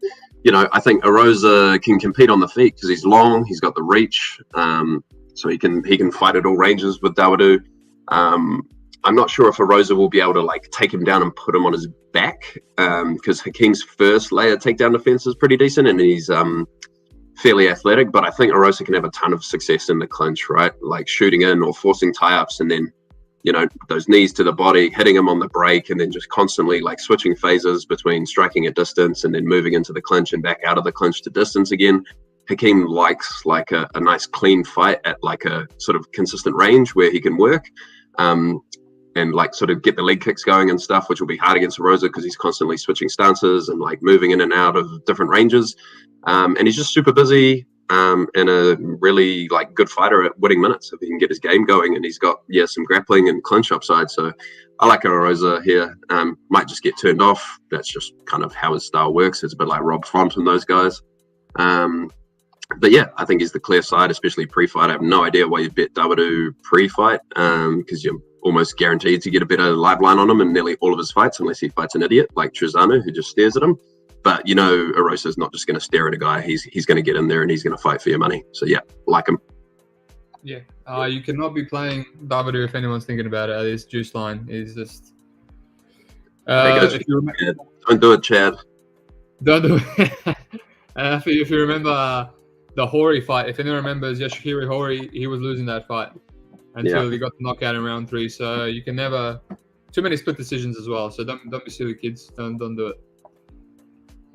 I think Erosa can compete on the feet because he's long, he's got the reach, so he can fight at all ranges with Dawodu. I'm not sure if Erosa will be able to like take him down and put him on his back because Hakeem's first layer takedown defense is pretty decent and he's fairly athletic, but I think Erosa can have a ton of success in the clinch, right? Like shooting in or forcing tie-ups and then, those knees to the body, hitting him on the break and then just constantly like switching phases between striking at distance and then moving into the clinch and back out of the clinch to distance again. Hakeem likes like a nice clean fight at like a sort of consistent range where he can work and like sort of get the leg kicks going and stuff, which will be hard against Erosa because he's constantly switching stances and like moving in and out of different ranges. And he's just super busy and a really like good fighter at winning minutes if he can get his game going. And he's got, some grappling and clinch upside. So I like Erosa here. Might just get turned off. That's just kind of how his style works. It's a bit like Rob Font and those guys. But yeah, I think he's the clear side, especially pre-fight. I have no idea why you bet Dawodu pre-fight because you're almost guaranteed to get a better live line on him in nearly all of his fights, unless he fights an idiot like Trezano who just stares at him. But Erosa's not just going to stare at a guy. He's going to get in there and he's going to fight for your money. So yeah, like him. Yeah, you cannot be playing Dawodu if anyone's thinking about it. His juice line is just. Don't do it, Chad. Don't do it. If you remember the Hori fight, if anyone remembers Yoshihiro Hori, he was losing that fight until he got the knockout in round 3. So you can never too many split decisions as well. So don't be silly, kids. Don't do it.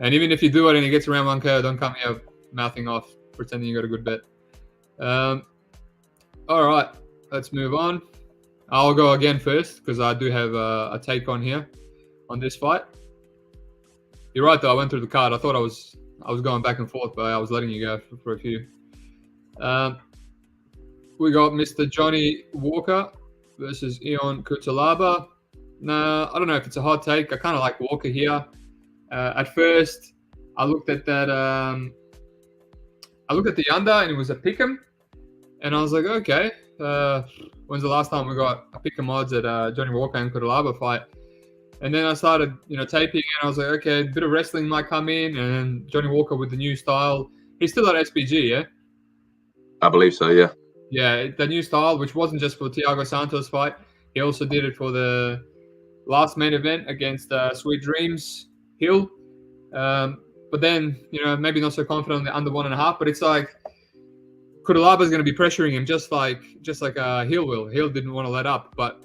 And even if you do it and it gets around 1 KO, don't come here mouthing off, pretending you got a good bet. All right, let's move on. I'll go again first because I do have a take on here on this fight. You're right though. I went through the card. I thought I was going back and forth, but I was letting you go for a few. We got Mr. Johnny Walker versus Ion Cutelaba. No, I don't know if it's a hot take. I kind of like Walker here. At first, I looked at that. I looked at the under, and it was a pick'em, and I was like, okay. When's the last time we got a pick'em odds at Johnny Walker and Cutelaba fight? And then I started, taping, and I was like, okay, a bit of wrestling might come in, and Johnny Walker with the new style. He's still at SPG, yeah? I believe so, yeah. Yeah, the new style, which wasn't just for the Thiago Santos fight. He also did it for the last main event against Sweet Dreams Hill. But then, maybe not so confident on the under 1.5, but it's like Cutelaba is going to be pressuring him just like Hill will. Hill didn't want to let up, but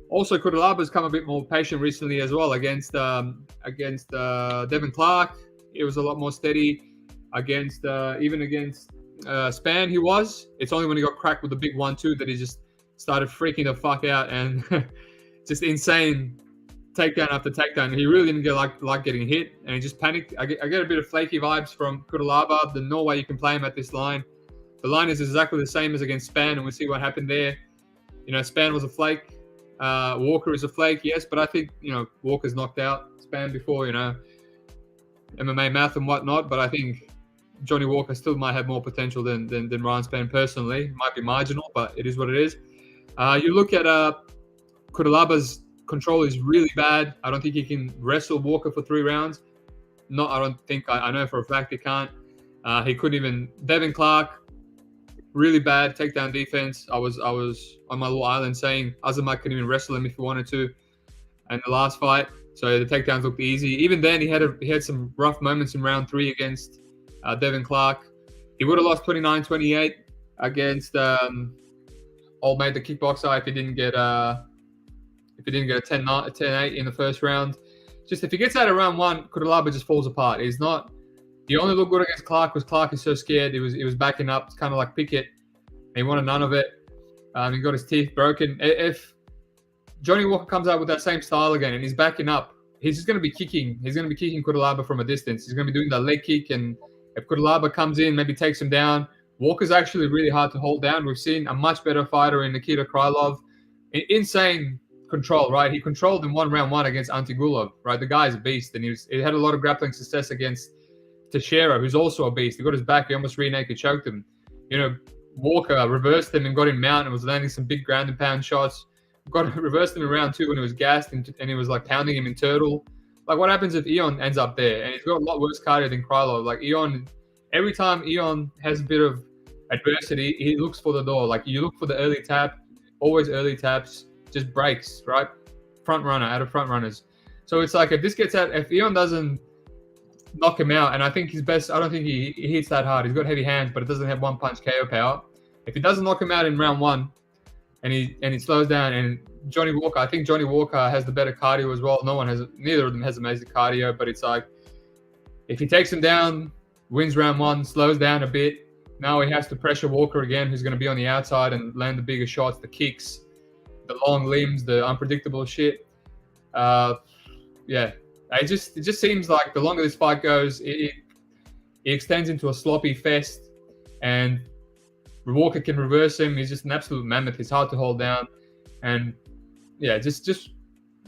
also Cutelaba's come a bit more patient recently as well against Devin Clark. It was a lot more steady against Span. He was. It's only when he got cracked with the big 1-2 that he just started freaking the fuck out and just insane takedown after takedown. He really didn't get like getting hit, and he just panicked. I get a bit of flaky vibes from Cutelaba. There's no way you can play him at this line. The line is exactly the same as against Span, and we'll see what happened there. Span was a flake. Walker is a flake, yes, but I think Walker's knocked out Span before, MMA math and whatnot. But I think Johnny Walker still might have more potential than Ryan Span personally. It might be marginal, but it is what it is. You look at Cutelaba's control is really bad. I don't think he can wrestle Walker for 3 rounds. I don't think. I know for a fact he can't. He couldn't even. Devin Clark, really bad takedown defense. I was on my little island saying Azamat couldn't even wrestle him if he wanted to. in the last fight, so the takedowns looked easy. Even then, he had some rough moments in round 3 against Devin Clark. He would have lost 29-28 against Almeida, the kickboxer, if he didn't get a 10-8 in the first round. Just if he gets out of round 1, Cutelaba just falls apart. He's not. He only looked good against Clark because Clark is so scared. He was backing up. It's kind of like Pickett. He wanted none of it. He got his teeth broken. If Johnny Walker comes out with that same style again and he's backing up, he's just going to be kicking. He's going to be kicking Cutelaba from a distance. He's going to be doing that leg kick, and if Cutelaba comes in, maybe takes him down. Walker's actually really hard to hold down. We've seen a much better fighter in Nikita Krylov. Insane control, right? He controlled in round one against Antigulov, right? The guy's a beast, and he had a lot of grappling success against Teixeira, who's also a beast. He got his back, he almost rear naked choked him. Walker reversed him and got him mount and was landing some big ground and pound shots. Reversed him in round 2 when he was gassed and he was like pounding him in turtle. Like, what happens if Ion ends up there? And he's got a lot worse cardio than Krylov. Like, Ion, every time Ion has a bit of adversity, he looks for the door. Like, you look for the early tap, always early taps, just breaks, right? Front runner out of front runners. So it's like, if this gets out, if Ion doesn't knock him out, and I think his best, I don't think he hits that hard. He's got heavy hands, but it doesn't have one punch KO power. If he doesn't knock him out in round 1, and he slows down, and Johnny Walker, I think Johnny Walker has the better cardio as well. Neither of them has amazing cardio, but it's like, if he takes him down, wins round 1, slows down a bit, now he has to pressure Walker again, who's going to be on the outside and land the bigger shots, the kicks, the long limbs, the unpredictable shit. It just seems like the longer this fight goes, it extends into a sloppy fest, and Walker can reverse him. He's just an absolute mammoth. He's hard to hold down. And yeah, just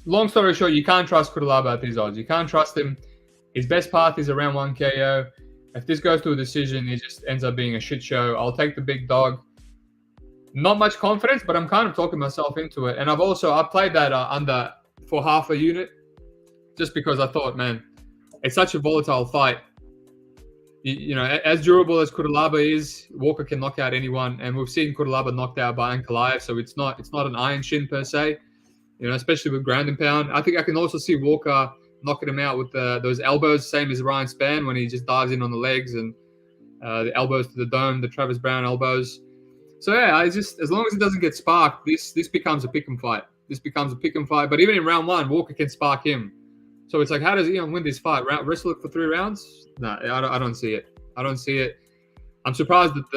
long story short, you can't trust Cutelaba at these odds. You can't trust him. His best path is a round 1 KO. If this goes to a decision, it just ends up being a shit show. I'll take the big dog. Not much confidence, but I'm kind of talking myself into it. And I played that under for half a unit, just because I thought, man, it's such a volatile fight. As durable as Cutelaba is, Walker can knock out anyone, and we've seen Cutelaba knocked out by Ankalaev, so it's not an iron shin per se, especially with ground and pound. I think I can also see Walker knocking him out with those elbows, same as Ryan Spann when he just dives in on the legs and the elbows to the dome, the Travis Brown elbows. So yeah, as long as it doesn't get sparked, this becomes a pick 'em fight. But even in round 1, Walker can spark him. So it's like, how does Ion win this fight? Wrestle it for 3 rounds? No, I don't see it. I'm surprised that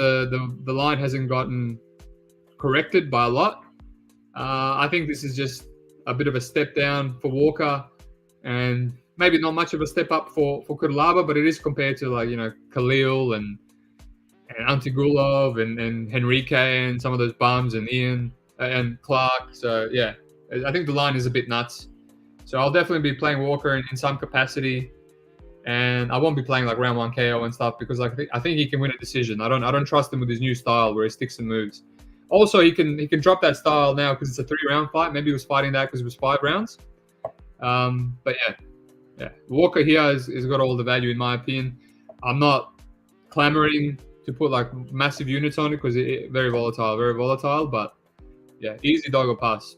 the line hasn't gotten corrected by a lot. I think this is just a bit of a step down for Walker, and maybe not much of a step up for Cutelaba, but it is compared to Khalil and Antigulov and Henrique and some of those bums and Ian and Clark. So yeah, I think the line is a bit nuts. So I'll definitely be playing Walker in some capacity, and I won't be playing like round 1 KO and stuff, because I think he can win a decision. I don't trust him with his new style where he sticks and moves. Also, he can drop that style now because it's a 3-round fight. Maybe he was fighting that because it was 5 rounds. But yeah, Walker here has got all the value in my opinion. I'm not clamoring to put like massive units on it because it's very volatile. But yeah, easy dog or pass.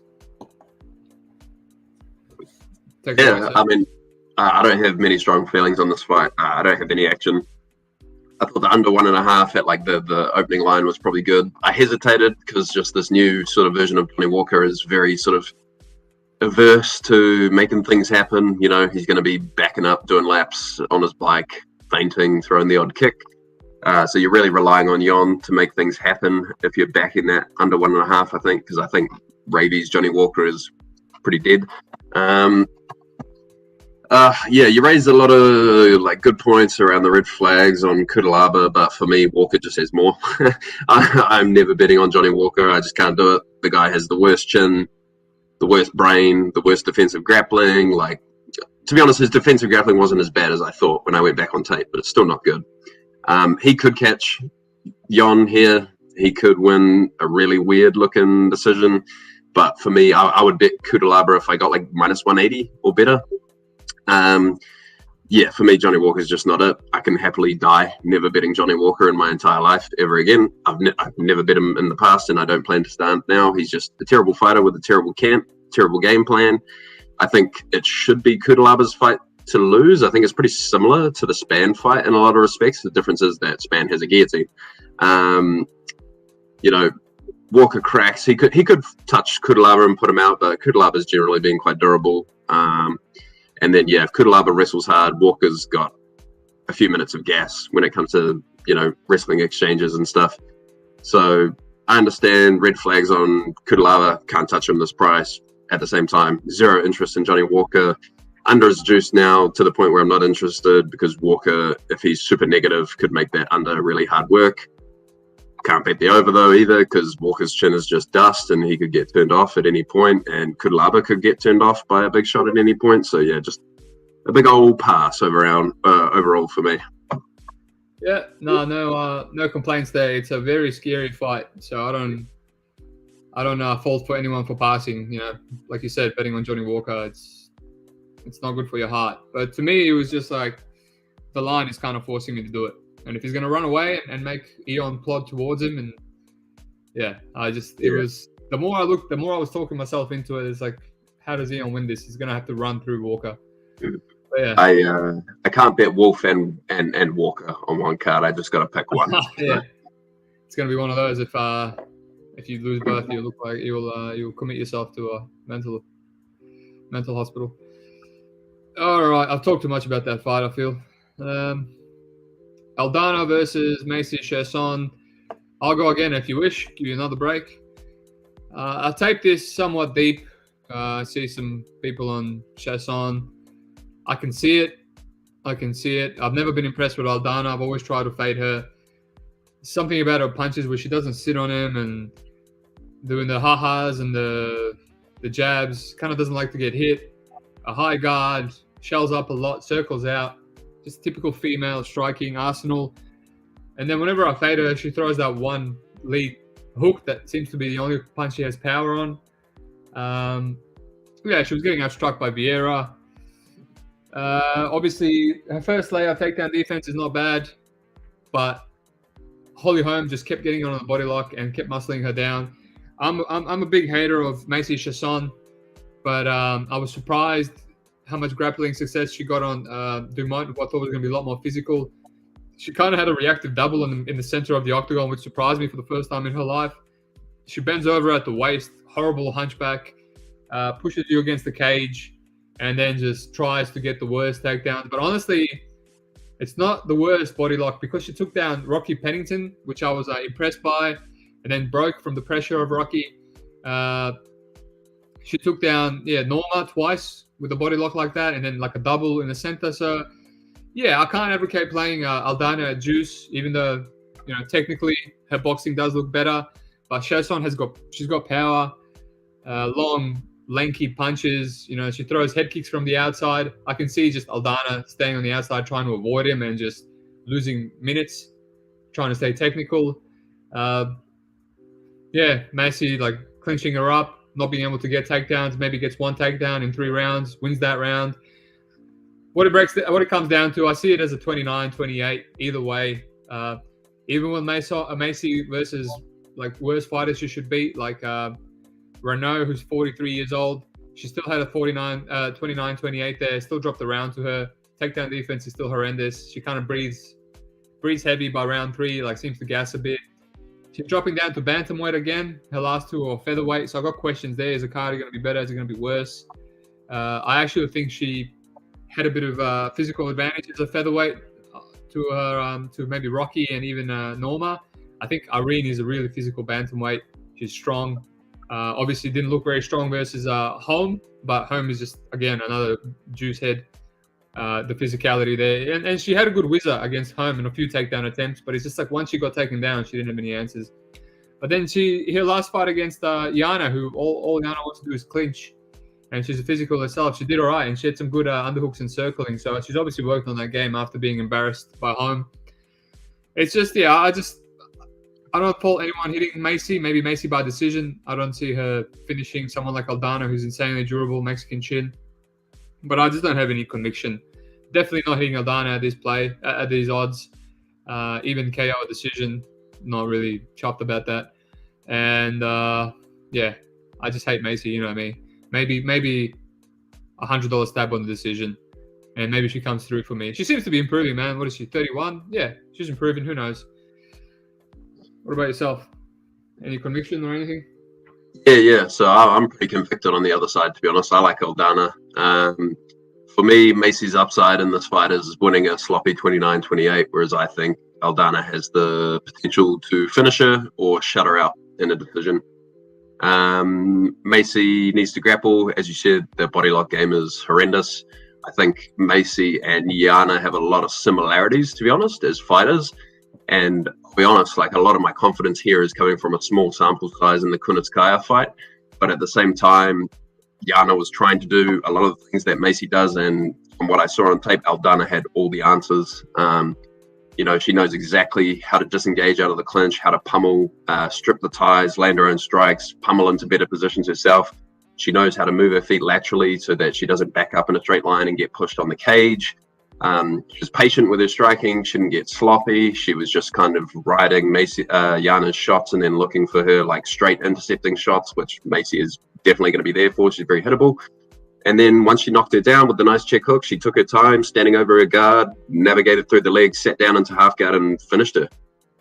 I mean, I don't have many strong feelings on this fight. I don't have any action. I thought the under 1.5 at like the opening line was probably good. I hesitated because just this new sort of version of Johnny Walker is very sort of averse to making things happen. He's going to be backing up, doing laps on his bike, feinting, throwing the odd kick. So you're really relying on Yon to make things happen if you're backing that under 1.5, I think, because I think Ravi's Johnny Walker is pretty dead. You raised a lot of like good points around the red flags on Cutelaba, but for me, Walker just has more. I'm never betting on Johnny Walker. I just can't do it. The guy has the worst chin, the worst brain, the worst defensive grappling. Like, to be honest, his defensive grappling wasn't as bad as I thought when I went back on tape, but it's still not good. He could catch Yon here. He could win a really weird looking decision. But for me, I would bet Cutelaba if I got like minus 180 or better. For me, Johnny Walker is just not it. I can happily die never betting Johnny Walker in my entire life ever again. I've never bet him in the past, and I don't plan to start now. He's just a terrible fighter with a terrible camp, terrible game plan. I think it should be Cutelaba's fight to lose. I think it's pretty similar to the Spann fight in a lot of respects. The difference is that Spann has a guillotine. You know, Walker cracks. He could touch Cutelaba and put him out, but Cutelaba's generally been quite durable. And then, yeah, if Cutelaba wrestles hard, Walker's got a few minutes of gas when it comes to, you know, wrestling exchanges and stuff. So I understand red flags on Cutelaba, can't touch him this price. At the same time, zero interest in Johnny Walker. Under is juiced now to the point where I'm not interested, because Walker, if he's super negative, could make that under really hard work. Can't bet the over though either, because Walker's chin is just dust and he could get turned off at any point, and Cutelaba could get turned off by a big shot at any point. So yeah, just a big old pass overall for me. Yeah, no complaints there. It's a very scary fight, so I don't fault for anyone for passing. You know, like you said, betting on Johnny Walker, it's not good for your heart. But to me, it was just like the line is kind of forcing me to do it. And if he's going to run away and make Eon plod towards him, and it was, the more I looked, the more I was talking myself into it. It's like, how does Eon win this? He's going to have to run through Walker. But yeah. I can't bet Wolf and Walker on one card. I just got to pick one. Yeah, it's going to be one of those. If you lose both, you look like you'll commit yourself to a mental hospital. All right, I've talked too much about that fight, I feel. Aldana versus Macy Chesson. I'll go again if you wish. Give you another break. I'll tape this somewhat deep. I see some people on Chesson. I can see it. I've never been impressed with Aldana. I've always tried to fade her. Something about her punches where she doesn't sit on him and doing the ha-has and the jabs. Kind of doesn't like to get hit. A high guard. Shells up a lot. Circles out. Just typical female striking arsenal. And then whenever I fade her, she throws that one lead hook that seems to be the only punch she has power on. Yeah, she was getting outstruck by Vieira. Obviously, her first layer takedown defense is not bad, but Holly Holm just kept getting on the body lock and kept muscling her down. I'm a big hater of Macy Chesson, but I was surprised how much grappling success she got on Dumont, who I thought was going to be a lot more physical. She kind of had a reactive double in the center of the octagon, which surprised me for the first time in her life. She bends over at the waist, horrible hunchback, pushes you against the cage, and then just tries to get the worst takedowns. But honestly, it's not the worst body lock, because she took down Rocky Pennington, which I was impressed by, and then broke from the pressure of Rocky. She took down, Norma twice with a body lock like that, and then like a double in the center. So, yeah, I can't advocate playing Aldana at juice, even though, you know, technically her boxing does look better. But Chesson she's got power, long, lanky punches. You know, she throws head kicks from the outside. I can see just Aldana staying on the outside, trying to avoid him and just losing minutes, trying to stay technical. Macy like clinching her up, not being able to get takedowns, maybe gets one takedown in 3 rounds, wins that round. What it comes down to, I see it as a 29-28 either way. Even with Macy versus like worse fighters she should beat, like Renault, who's 43 years old, she still had a 29-28 there, still dropped the round to her. Takedown defense is still horrendous. She kind of breathes heavy by round 3, like seems to gas a bit. She's dropping down to bantamweight again. Her last 2 are featherweight, so I've got questions there. Is the card going to be better? Is it going to be worse? I actually think she had a bit of physical advantage as a featherweight to her, to maybe Rocky and even Norma. I think Irene is a really physical bantamweight. She's strong. Obviously didn't look very strong versus Holm, but Holm is just, again, another juice head. The physicality there. And she had a good whizzer against Holm in a few takedown attempts, but it's just like once she got taken down, she didn't have any answers. But then her last fight against Yana, who all Yana wants to do is clinch, and she's a physical herself. She did all right, and she had some good underhooks and circling. So she's obviously worked on that game after being embarrassed by Holm. It's just, I don't fault anyone hitting Macy. Maybe Macy by decision. I don't see her finishing someone like Aldana, who's insanely durable, Mexican chin. But I just don't have any conviction. Definitely not hitting Aldana at these odds. Even KO decision, not really chopped about that. And I just hate Macy. You know what I mean? Maybe $100 stab on the decision, and maybe she comes through for me. She seems to be improving, man. What is she, 31? Yeah, she's improving. Who knows? What about yourself? Any conviction or anything? Yeah. So I'm pretty convicted on the other side, to be honest. I like Aldana. For me, Macy's upside in this fight is winning a sloppy 29-28, whereas I think Aldana has the potential to finish her or shut her out in a decision. Macy needs to grapple. As you said, the body lock game is horrendous. I think Macy and Yana have a lot of similarities, to be honest, as fighters. And I'll be honest, like, a lot of my confidence here is coming from a small sample size in the Kunitskaya fight. But at the same time, Yana was trying to do a lot of the things that Macy does, and from what I saw on tape, Aldana had all the answers. She knows exactly how to disengage out of the clinch, how to pummel, strip the ties, land her own strikes, pummel into better positions herself. She knows how to move her feet laterally so that she doesn't back up in a straight line and get pushed on the cage. She was patient with her striking. She didn't get sloppy. She was just kind of riding Yana's shots and then looking for her like straight intercepting shots, which Macy is definitely going to be there for. She's very hittable. And then once she knocked her down with the nice check hook, she took her time, standing over her guard, navigated through the legs, sat down into half guard and finished her.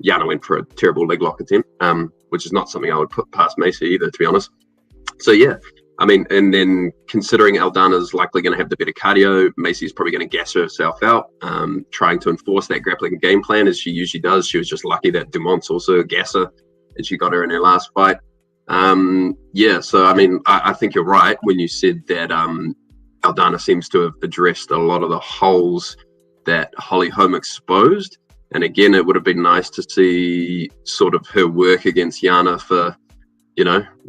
Yana went for a terrible leg lock attempt, which is not something I would put past Macy either, to be honest. So yeah, I mean, and then considering Aldana's likely going to have the better cardio, Macy's probably going to gas herself out, trying to enforce that grappling game plan as she usually does. She was just lucky that Dumont's also a gasser and she got her in her last fight. So I mean, I think you're right when you said that Aldana seems to have addressed a lot of the holes that Holly Holm exposed. And again, it would have been nice to see sort of her work against Yana for,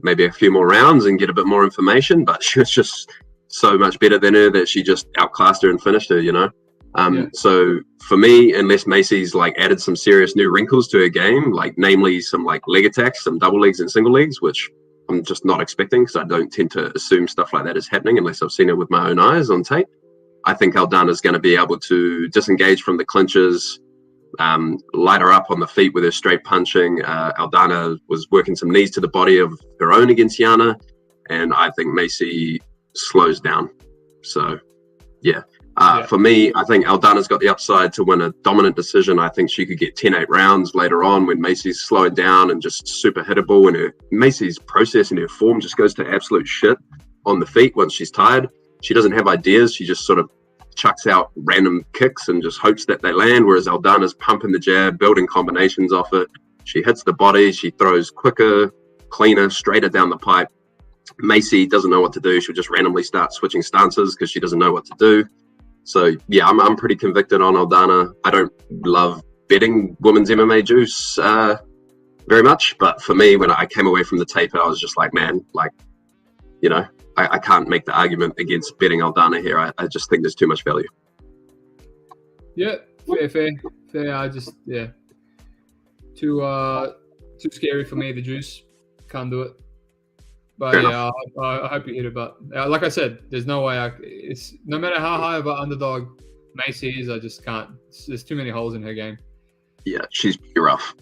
maybe a few more rounds and get a bit more information, but she was just so much better than her that she just outclassed her and finished her, So for me, unless Macy's like added some serious new wrinkles to her game, like namely some like leg attacks, some double legs and single legs, which I'm just not expecting because I don't tend to assume stuff like that is happening unless I've seen it with my own eyes on tape. I think Aldana's going to be able to disengage from the clinches, light her up on the feet with her straight punching. Aldana was working some knees to the body of her own against Yana, and I think Macy slows down. So, yeah. For me, I think Aldana's got the upside to win a dominant decision. I think she could get 10-8 rounds later on when Macy's slowing down and just super hittable, and Macy's process and her form just goes to absolute shit on the feet once she's tired. She doesn't have ideas. She just sort of chucks out random kicks and just hopes that they land, whereas Aldana's pumping the jab, building combinations off it. She hits the body. She throws quicker, cleaner, straighter down the pipe. Macy doesn't know what to do. She'll just randomly start switching stances because she doesn't know what to do. So, yeah, I'm pretty convicted on Aldana. I don't love betting women's MMA juice very much, but for me, when I came away from the tape, I was just like, man, like, I can't make the argument against betting Aldana here. I just think there's too much value. Yeah, fair. I just, too scary for me, the juice. Can't do it. But yeah, I hope you hit it. But like I said, there's no way it's no matter how high of an underdog Macy is, I just can't. There's too many holes in her game. Yeah, she's pretty rough.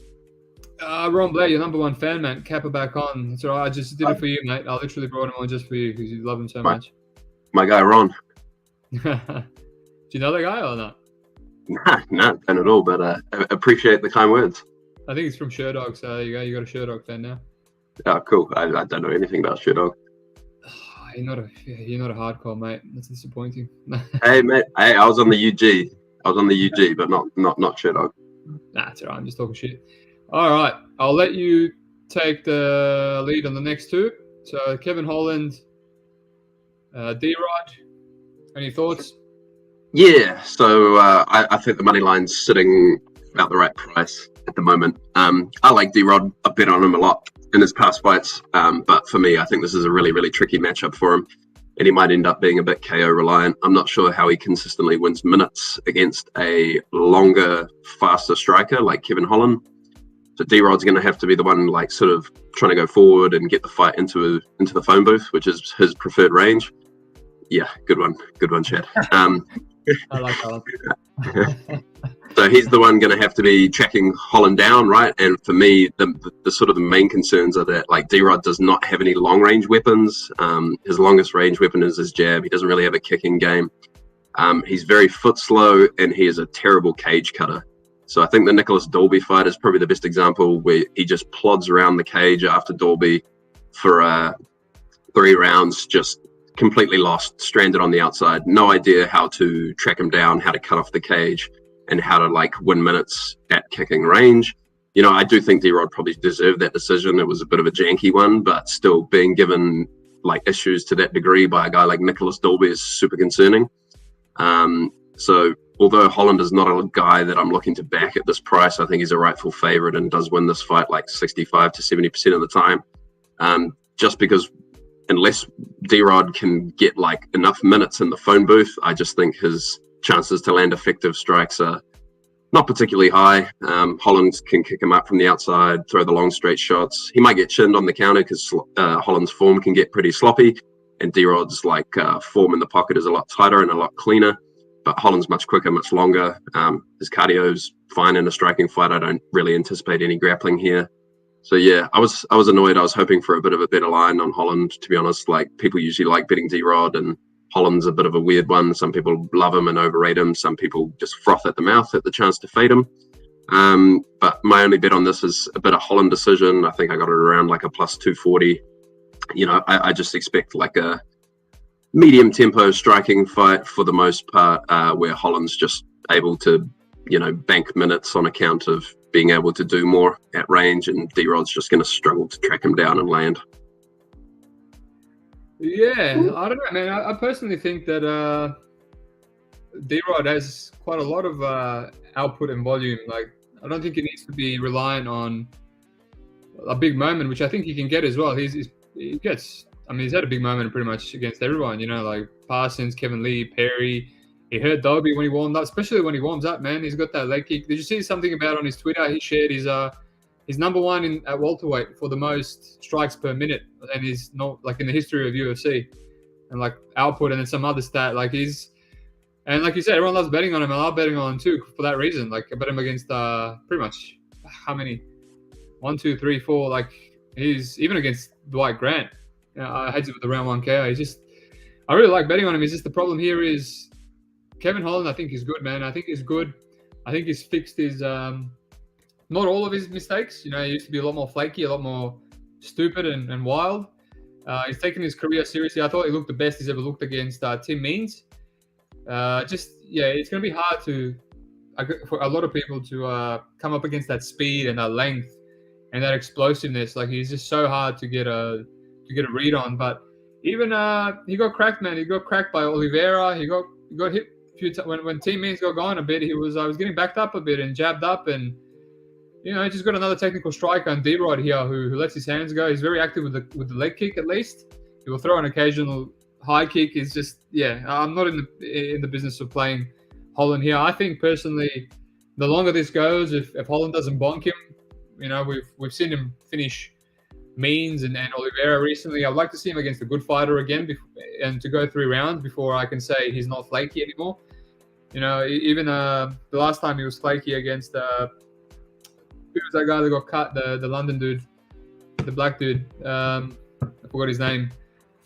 Ron Blair, your number one fan, man. Cap her back on. So I just did it for you, mate. I literally brought him on just for you because you love him so much. My guy, Ron. Do you know that guy or not? No, don't at all. But appreciate the kind words. I think he's from Sherdog, so there you go. You got a Sherdog fan now. Oh, cool. I don't know anything about Sherdog. You're not a hardcore, mate. That's disappointing. Hey, mate. Hey, I was on the UG. But not Sherdog. Nah, it's alright. I'm just talking shit. All right, I'll let you take the lead on the next two. So Kevin Holland, D-Rod. Any thoughts? Yeah, so I think the money line's sitting about the right price at the moment. I like D-Rod. I've bet on him a lot in his past fights, but for me, I think this is a really, really tricky matchup for him, and he might end up being a bit KO reliant. I'm not sure how he consistently wins minutes against a longer, faster striker like Kevin Holland. So D-Rod's going to have to be the one, like, sort of trying to go forward and get the fight into the phone booth, which is his preferred range. Yeah, good one, Chad. I like Alateng. So he's the one going to have to be tracking Holland down, right? And for me, the sort of the main concerns are that like D-Rod does not have any long range weapons. His longest range weapon is his jab. He doesn't really have a kicking game. He's very foot slow, and he is a terrible cage cutter. So I think the Nicholas Dalby fight is probably the best example, where he just plods around the cage after Dalby for 3 rounds, just completely lost, stranded on the outside. No idea how to track him down, how to cut off the cage, and how to like win minutes at kicking range. You know, I do think D-Rod probably deserved that decision. It was a bit of a janky one, but still being given like issues to that degree by a guy like Nicholas Dalby is super concerning. So although Holland is not a guy that I'm looking to back at this price, I think he's a rightful favorite and does win this fight like 65 to 70% of the time. Just because unless D-Rod can get like enough minutes in the phone booth, I just think his chances to land effective strikes are not particularly high. Holland can kick him up from the outside, throw the long straight shots. He might get chinned on the counter because Holland's form can get pretty sloppy, and D-Rod's like form in the pocket is a lot tighter and a lot cleaner. But Holland's much quicker, much longer. His cardio's fine in a striking fight. I don't really anticipate any grappling here. So yeah, I was annoyed. I was hoping for a bit of a better line on Holland, to be honest. Like people usually like betting D-Rod, and Holland's a bit of a weird one. Some people love him and overrate him. Some people just froth at the mouth at the chance to fade him. But my only bet on this is a bit of Holland decision. I think I got it around like a plus 240. You know, I just expect like a medium tempo striking fight for the most part, where Holland's just able to, you know, bank minutes on account of being able to do more at range, and D-Rod's just going to struggle to track him down and land. Yeah, I don't know, man. I personally think that D-Rod has quite a lot of output and volume. Like, I don't think he needs to be reliant on a big moment, which I think he can get as well. He gets. I mean, he's had a big moment pretty much against everyone. You know, like Parsons, Kevin Lee, Perry. He hurt Dolby when he warmed up, especially when he warms up, man. He's got that leg kick. Did you see something about on his Twitter? He shared he's number one at welterweight for the most strikes per minute, and he's not like in the history of UFC, and like output, and then some other stat. Like and like you said, everyone loves betting on him, and I love betting on him too for that reason. Like I bet him against pretty much how many? 1, 2, 3, 4. Like he's even against Dwight Grant. You know, I had it with the round 1 KO. I really like betting on him. It's just the problem here is Kevin Holland. I think he's good, man. I think he's good. I think he's fixed his not all of his mistakes. You know, he used to be a lot more flaky, a lot more stupid and wild. He's taken his career seriously. I thought he looked the best he's ever looked against Tim Means. It's going to be hard for a lot of people to come up against that speed and that length and that explosiveness. Like he's just so hard to get a read on. But even he got cracked, man. He got cracked by Oliveira. He got hit a few times when Team Means got going a bit. He was getting backed up a bit and jabbed up, and you know, he just got another technical striker on D-Rod here who lets his hands go. He's very active with the leg kick at least. He will throw an occasional high kick. Is just I'm not in the business of playing Holland here. I think personally, the longer this goes, if Holland doesn't bonk him, you know, we've seen him finish Means and Oliveira recently. I'd like to see him against a good fighter again, and to go 3 rounds before I can say he's not flaky anymore. You know, even the last time he was flaky against who was that guy that got cut? The London dude, the black dude. I forgot his name.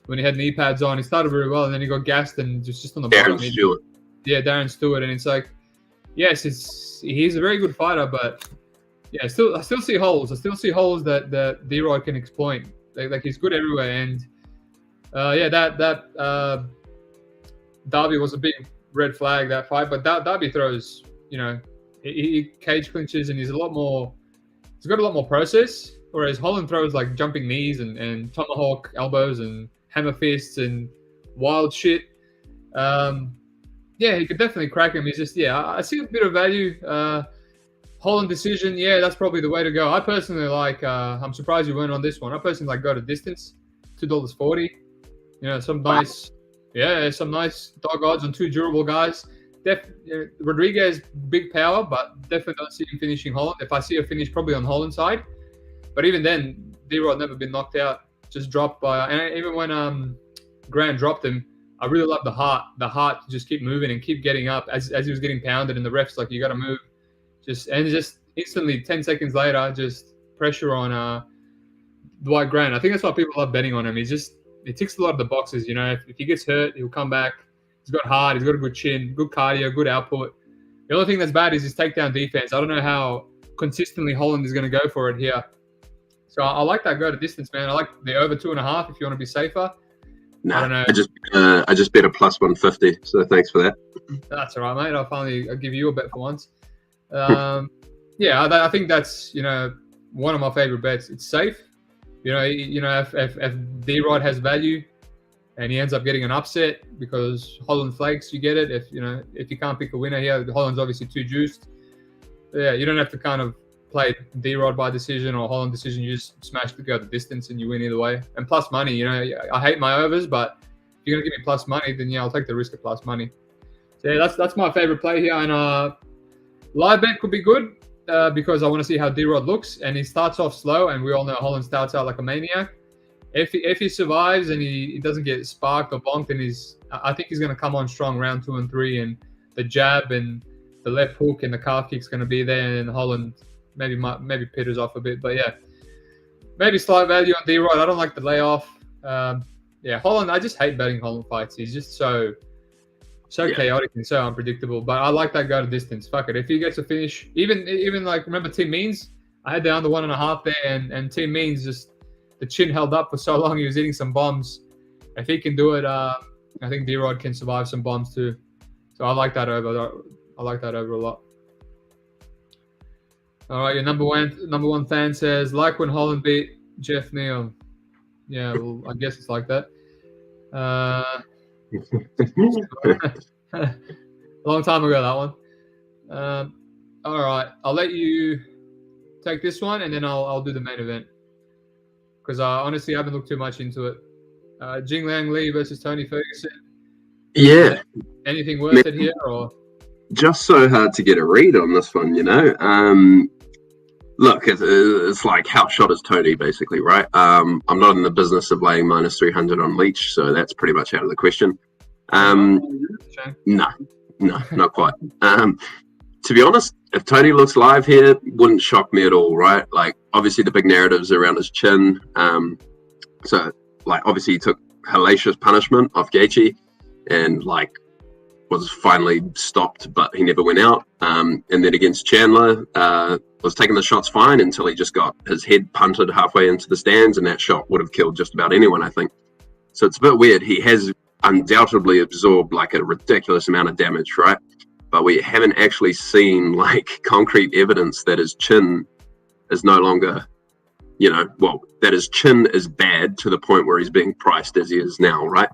When he had knee pads on, he started very well, and then he got gassed and just on the bottom. Darren Stewart. Yeah, Darren Stewart, and it's like, yes, he's a very good fighter, but yeah, I still see holes. I still see holes that D-Rod can exploit. Like he's good everywhere, and that Darby was a big red flag, that fight. But Darby throws, you know, he cage clinches, and he's got a lot more process. Whereas Holland throws like jumping knees and tomahawk elbows and hammer fists and wild shit. He could definitely crack him. He's just I see a bit of value. Holland decision, that's probably the way to go. I personally like. I'm surprised you weren't on this one. I personally like go to distance, $2.40. You know, some nice dog odds on 2 durable guys. Rodriguez, big power, but definitely don't see him finishing Holland. If I see a finish, probably on Holland's side. But even then, D-Rod never been knocked out, just dropped by. And even when Grant dropped him, I really love the heart to just keep moving and keep getting up as he was getting pounded, and the refs like, you got to move, just instantly 10 seconds later, just pressure on Dwight Grant. I think that's why people love betting on him. He ticks a lot of the boxes. You know, if he gets hurt, he'll come back. He's got heart. He's got a good chin, good cardio, good output. The only thing that's bad is his takedown defense. I don't know how consistently Holland is going to go for it here. So I like that go to distance, man. I like the over 2.5 if you want to be safer. Nah, I don't know. I just bet a plus 150. So thanks for that. That's all right, mate. I'll give you a bet for once. Yeah, I think that's, you know, one of my favorite bets. It's safe. You know, if D-Rod has value and he ends up getting an upset because Holland flakes, you get it. If you can't pick a winner here, Holland's obviously too juiced. But yeah, you don't have to kind of play D-Rod by decision or Holland decision. You just smash to go the distance and you win either way. And plus money, you know, I hate my overs, but if you're gonna give me plus money, then yeah, I'll take the risk of plus money. So yeah, that's my favorite play here. And live bet could be good because I want to see how D-Rod looks. And he starts off slow, and we all know Holland starts out like a maniac. If he survives and he doesn't get sparked or bonked, then I think he's going to come on strong round 2 and 3, and the jab and the left hook and the calf kick's going to be there, and Holland maybe pitters off a bit. But yeah, maybe slight value on D-Rod. I don't like the layoff. Yeah, Holland, I just hate betting Holland fights. He's just so chaotic and so unpredictable. But I like that go to distance. Fuck it. If he gets a finish, even like, remember Tim Means? I had the under 1.5 there, and Tim Means just, the chin held up for so long. He was eating some bombs. If he can do it, I think D-Rod can survive some bombs too. So I like that over. I like that over a lot. All right, your number one fan says, like when Holland beat Jeff Neal. Yeah, well, I guess it's like that. Long time ago, that one. All right, I'll let you take this one, and then I'll do the main event. Because honestly, I haven't looked too much into it. Jingliang Li versus Tony Ferguson. Yeah. Anything worth it here, or? Just so hard to get a read on this one, you know. Look, it's like, how shot is Tony, basically, right? I'm not in the business of laying minus 300 on Leach, so that's pretty much out of the question. No, not quite. To be honest, if Tony looks live here, wouldn't shock me at all, right? Like, obviously the big narrative's around his chin. So, like, obviously he took hellacious punishment off Gaethje and, like, was finally stopped, but he never went out. And then against Chandler, was taking the shots fine until he just got his head punted halfway into the stands, and that shot would have killed just about anyone, I think. So it's a bit weird. He has undoubtedly absorbed, like, a ridiculous amount of damage, right? But we haven't actually seen, like, concrete evidence that his chin is no longer, you know, well, that his chin is bad to the point where he's being priced as he is now, right?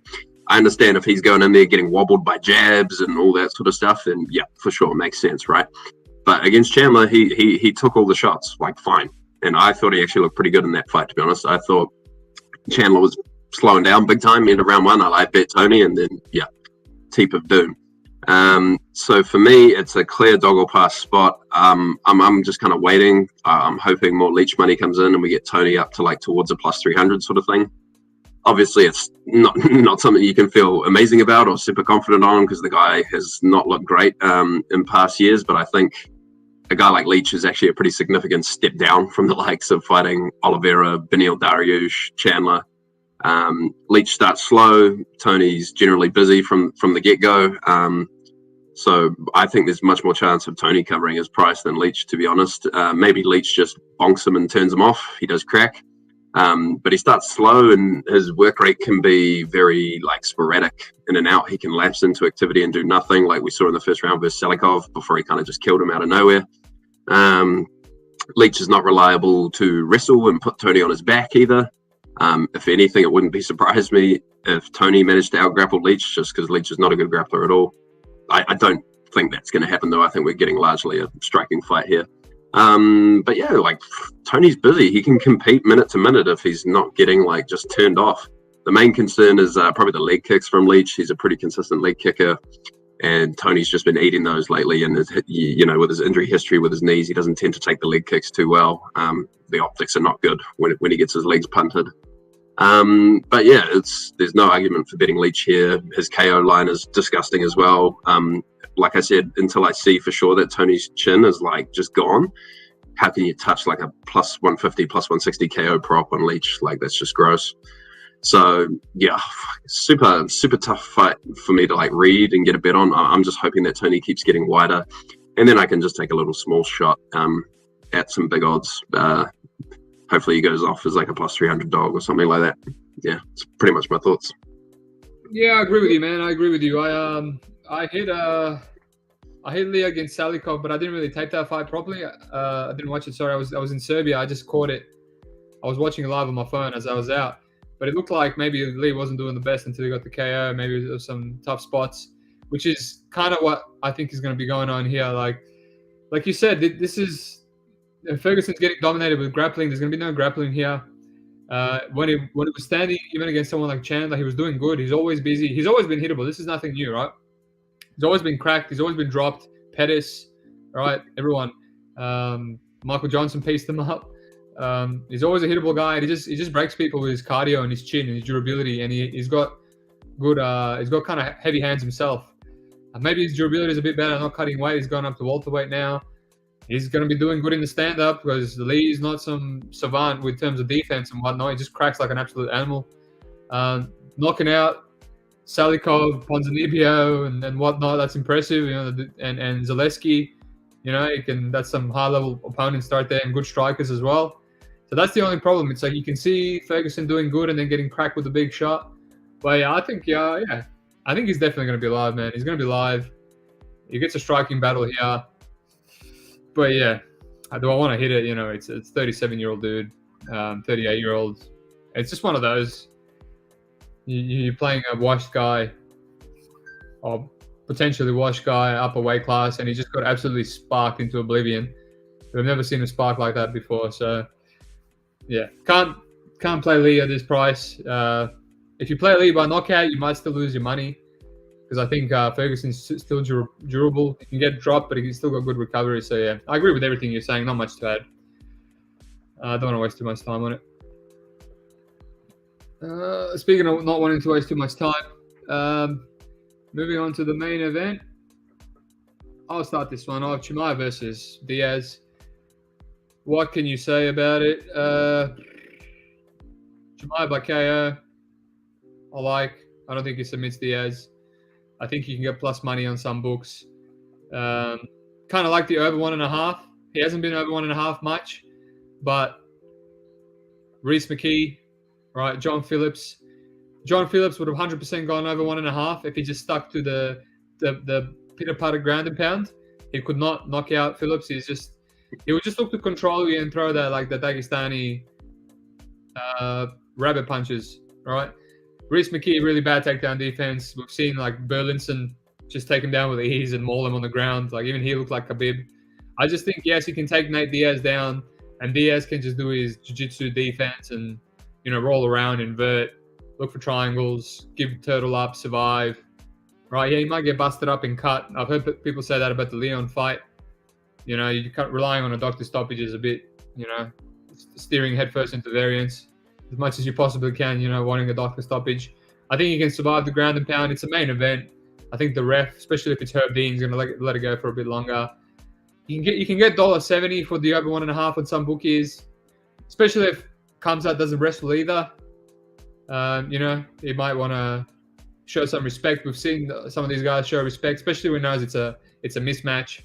I understand if he's going in there getting wobbled by jabs and all that sort of stuff, then yeah, for sure, makes sense, right? But against Chandler, he took all the shots, like, fine. And I thought he actually looked pretty good in that fight, to be honest. I thought Chandler was slowing down big time into round 1. I bet Tony, and then, yeah, Teep of Doom. So for me, it's a clear dog or pass spot. I'm just kind of waiting. I'm hoping more Leach money comes in and we get Tony up to, like, towards a plus 300 sort of thing. Obviously, it's not something you can feel amazing about or super confident on, because the guy has not looked great in past years. But I think a guy like Leach is actually a pretty significant step down from the likes of fighting Oliveira, Beneil Dariush, Chandler. Leach starts slow. Tony's generally busy from the get-go. So I think there's much more chance of Tony covering his price than Leach, to be honest. Maybe Leach just bonks him and turns him off. He does crack. But he starts slow, and his work rate can be very, like, sporadic, in and out. He can lapse into activity and do nothing, like we saw in the first round versus Salikov before he kind of just killed him out of nowhere. Leach is not reliable to wrestle and put Tony on his back either. If anything, it wouldn't surprise me if Tony managed to out-grapple Leach, just because Leach is not a good grappler at all. I don't think that's going to happen, though. I think we're getting largely a striking fight here. But yeah, like, Tony's busy. He can compete minute to minute if he's not getting, like, just turned off. The main concern is probably the leg kicks from Leach. He's a pretty consistent leg kicker, and Tony's just been eating those lately. And you know, with his injury history with his knees, he doesn't tend to take the leg kicks too well. The optics are not good when he gets his legs punted. But yeah, there's no argument for betting Leach here. His KO line is disgusting as well. Like I said, until I see for sure that Tony's chin is like just gone, how can you touch like a plus 150, plus 160 KO prop on Leach? Like, that's just gross. So yeah, super tough fight for me to like read and get a bet on. I'm just hoping that Tony keeps getting wider, and then I can just take a little small shot at some big odds. Hopefully he goes off as like a plus 300 dog or something like that. Yeah, it's pretty much my thoughts. Yeah, I agree with you, man. I agree with you. I hit Lee against Salikov, but I didn't really tape that fight properly. I didn't watch it. Sorry, I was in Serbia. I just caught it. I was watching it live on my phone as I was out. But it looked like maybe Lee wasn't doing the best until he got the KO. Maybe there was some tough spots, which is kind of what I think is going to be going on here. Like you said, this is Ferguson's getting dominated with grappling. There's going to be no grappling here. When he was standing, even against someone like Chandler, he was doing good. He's always busy. He's always been hittable. This is nothing new, right? He's always been cracked. He's always been dropped. Pettis, right? Everyone. Michael Johnson pieced him up. He's always a hittable guy. And he just breaks people with his cardio and his chin and his durability. And he's got good. He's got kind of heavy hands himself. Maybe his durability is a bit better. Not cutting weight. He's gone up to welterweight now. He's going to be doing good in the stand-up because Lee's not some savant with terms of defense and whatnot. He just cracks like an absolute animal. Knocking out Salikov, Ponzinibbio, and whatnot. That's impressive. You know, and Zaleski. You know, that's some high-level opponents start there and good strikers as well. So that's the only problem. It's like you can see Ferguson doing good and then getting cracked with a big shot. But yeah, I think he's definitely going to be live, man. He's going to be live. He gets a striking battle here. But yeah, do I want to hit it? You know, it's 37-year-old dude, 38-year-old. It's just one of those. You're playing a washed guy, or potentially washed guy, upper weight class, and he just got absolutely sparked into oblivion. We've never seen a spark like that before. So yeah, can't play Lee at this price. If you play Lee by knockout, you might still lose your money. Because I think Ferguson's still durable. He can get dropped, but he's still got good recovery. So, yeah, I agree with everything you're saying. Not much to add. I don't want to waste too much time on it. Speaking of not wanting to waste too much time, moving on to the main event. I'll start this one off. Chimaev versus Diaz. What can you say about it? Chimaev by KO. I don't think he submits Diaz. I think you can get plus money on some books. Kind of like the over 1.5. He hasn't been over 1.5 much, but Rhys McKee, right? John Phillips would have 100% gone over 1.5 if he just stuck to the pitter putter ground and pound. He could not knock out Phillips. He would just look to control you and throw that like the Dagestani rabbit punches, right? Rhys McKee, really bad takedown defense. We've seen like Burlinson just take him down with ease and maul him on the ground. Like even he looked like Khabib. I just think, yes, he can take Nate Diaz down and Diaz can just do his jiu-jitsu defense and, you know, roll around, invert, look for triangles, give turtle up, survive. Right, yeah, he might get busted up and cut. I've heard people say that about the Leon fight. You know, relying on a doctor stoppage is a bit, you know, steering headfirst into variance. As much as you possibly can, you know, wanting a doctor stoppage. I think you can survive the ground and pound. It's a main event. I think the ref, especially if it's Herb Dean, is going to let it go for a bit longer. You can get $1.70 for the over 1.5 on some bookies, especially if Khamzat doesn't wrestle either. You know, he might want to show some respect. We've seen some of these guys show respect, especially when he knows it's a mismatch.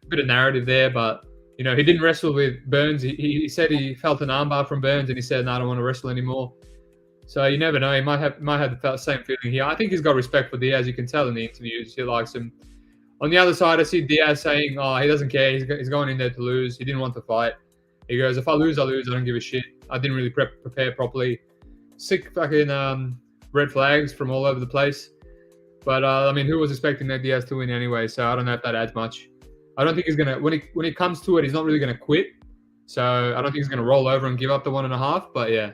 A bit of narrative there, but you know, he didn't wrestle with Burns. He said he felt an armbar from Burns, and he said, "No, I don't want to wrestle anymore." So you never know. He might have the same feeling here. I think he's got respect for Diaz. You can tell in the interviews he likes him. On the other side, I see Diaz saying, "Oh, he doesn't care. He's going in there to lose. He didn't want to fight." He goes, "If I lose, I lose. I don't give a shit. I didn't really prepare properly. Sick fucking red flags from all over the place." But I mean, who was expecting Nate Diaz to win anyway? So I don't know if that adds much. I don't think he's gonna when it comes to it, he's not really gonna quit. So I don't think he's gonna roll over and give up the 1.5. But yeah,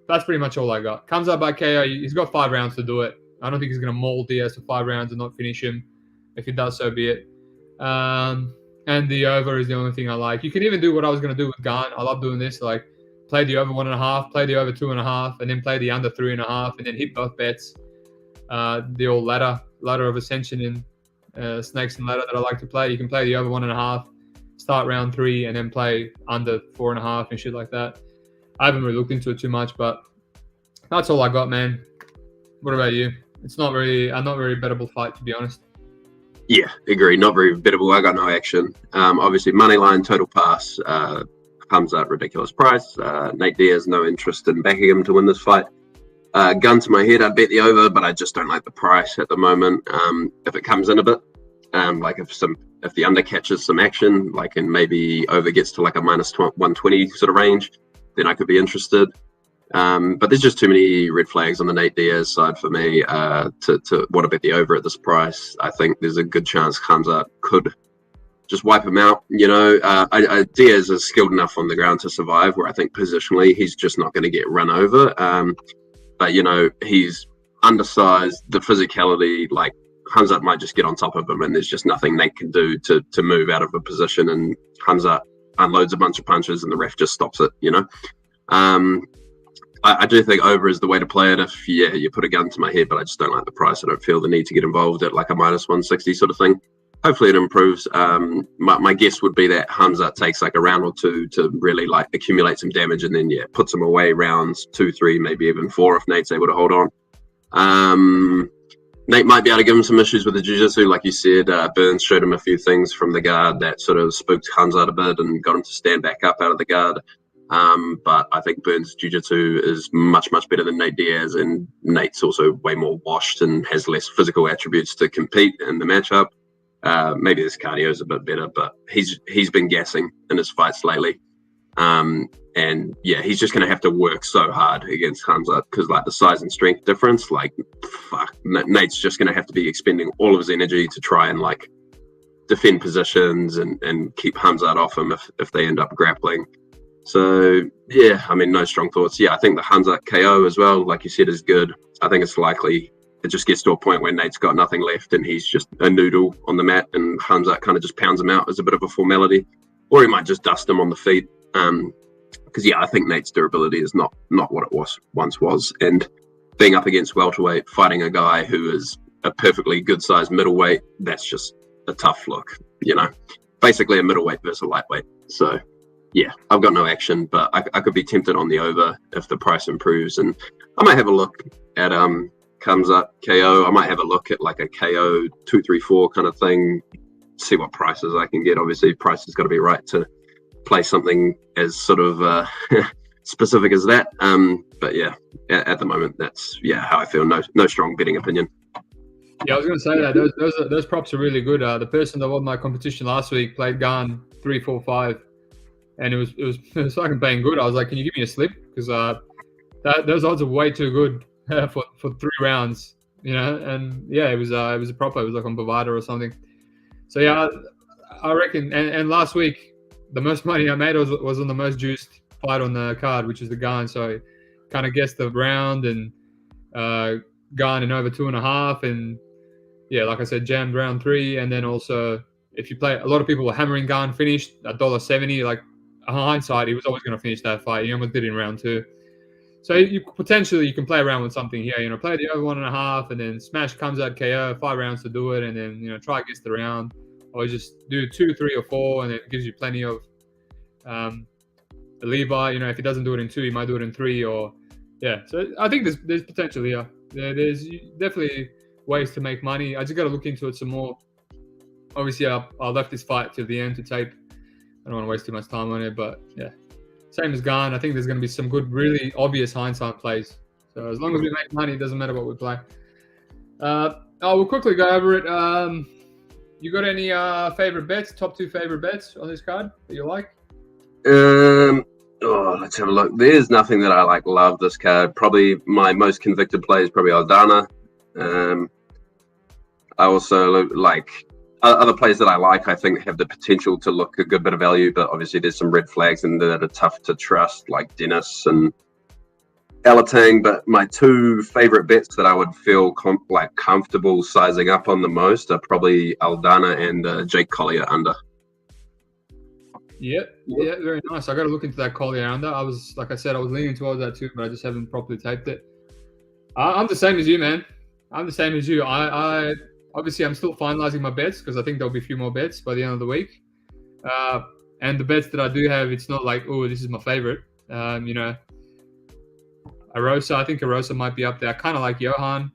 that's pretty much all I got. Comes up by KO. He's got 5 rounds to do it. I don't think he's gonna maul Diaz for 5 rounds and not finish him. If he does, so be it. And the over is the only thing I like. You can even do what I was gonna do with Gane. I love doing this, like play the over 1.5, play the over 2.5, and then play the under 3.5, and then hit both bets. The old ladder of ascension in snakes and ladder that I like to play. You can play the over 1.5, start round 3, and then play under 4.5 and shit like that. I haven't really looked into it too much, but that's all I got, man. What about you? It's not very bettable fight, to be honest. Yeah, agree. Not very bettable. I got no action. Obviously, money line, total pass, comes at ridiculous price. Nate Diaz, no interest in backing him to win this fight. Gun to my head, I'd bet the over, but I just don't like the price at the moment. If it comes in a bit, like if the under catches some action, like and maybe over gets to like a minus 120 sort of range, then I could be interested. But there's just too many red flags on the Nate Diaz side for me to want to bet the over at this price. I think there's a good chance Khamzat could just wipe him out. You know, Diaz is skilled enough on the ground to survive, where I think positionally he's just not going to get run over. But, you know, he's undersized, the physicality, like Khamzat might just get on top of him and there's just nothing Nate can do to move out of a position, and Khamzat unloads a bunch of punches and the ref just stops it, you know. I do think over is the way to play it if, you put a gun to my head, but I just don't like the price. I don't feel the need to get involved at like a minus 160 sort of thing. Hopefully it improves. My guess would be that Khamzat takes like a round or two to really like accumulate some damage, and then puts him away rounds 2, 3, maybe even 4 if Nate's able to hold on. Nate might be able to give him some issues with the jiu-jitsu, like you said. Burns showed him a few things from the guard that sort of spooked Khamzat a bit and got him to stand back up out of the guard. But I think Burns' jiu-jitsu is much, much better than Nate Diaz, and Nate's also way more washed and has less physical attributes to compete in the matchup. Maybe his cardio is a bit better, but he's been gassing in his fights lately. And he's just going to have to work so hard against Khamzat because like the size and strength difference, like fuck, Nate's just going to have to be expending all of his energy to try and like defend positions and keep Khamzat off him if they end up grappling. So I mean, no strong thoughts. I think the Khamzat KO as well, like you said, is good. I think it's likely it just gets to a point where Nate's got nothing left and he's just a noodle on the mat, and Khamzat kind of just pounds him out as a bit of a formality, or he might just dust him on the feet. Because I think Nate's durability is not what it once was, and being up against welterweight, fighting a guy who is a perfectly good sized middleweight, that's just a tough look, you know. Basically a middleweight versus a lightweight. So I've got no action, but I could be tempted on the over if the price improves, and I might have a look at Khamzat KO. I might have a look at like a KO 2-3-4 kind of thing, see what prices I can get. Obviously price has got to be right to play something as sort of specific as that. But at the moment that's how I feel. No strong betting opinion. I was going to say that those props are really good. The person that won my competition last week played Gun 3-4-5, and it was fucking paying good. I was like, can you give me a slip? Because those odds are way too good for 3 rounds, you know. And it was a proper. It was like on Bovada or something. So I reckon. And last week the most money I made was on the most juiced fight on the card, which is the Gun. So I kind of guessed the round and Gun in over 2.5, and like I said, jammed round 3. And then also, if you play, a lot of people were hammering Gun finished $1.70. Like hindsight, he was always going to finish that fight. He almost did in round 2. So you can play around with something here. You know, play the over 1.5, and then smash Khamzat KO 5 rounds to do it, and then try against the round, or just do 2, 3, or 4, and it gives you plenty of a lever. You know, if he doesn't do it in 2, he might do it in 3, or So I think there's potential here. There's definitely ways to make money. I just got to look into it some more. Obviously, I left this fight till the end to tape. I don't want to waste too much time on it, but same as Gun. I think there's going to be some good, really obvious hindsight plays. So as long as we make money, it doesn't matter what we play. We'll quickly go over it. You got any favorite bets? Top 2 favorite bets on this card that you like? Let's have a look. There's nothing that I love this card. Probably my most convicted play is probably Aldana. I also like other players that I like. I think have the potential to look a good bit of value, but obviously there's some red flags and that are tough to trust, like Dennis and Alateng. But my 2 favorite bets that I would feel comfortable sizing up on the most are probably Aldana and Jake Collier under. Yep. Yeah, very nice. I got to look into that Collier under. Like I said, I was leaning towards that too, but I just haven't properly taped it. I'm the same as you, man. I'm the same as you. I obviously I'm still finalizing my bets because I think there'll be a few more bets by the end of the week. And the bets that I do have, it's not like, oh, this is my favorite. Erosa, I think Erosa might be up there. I kind of like Yohan,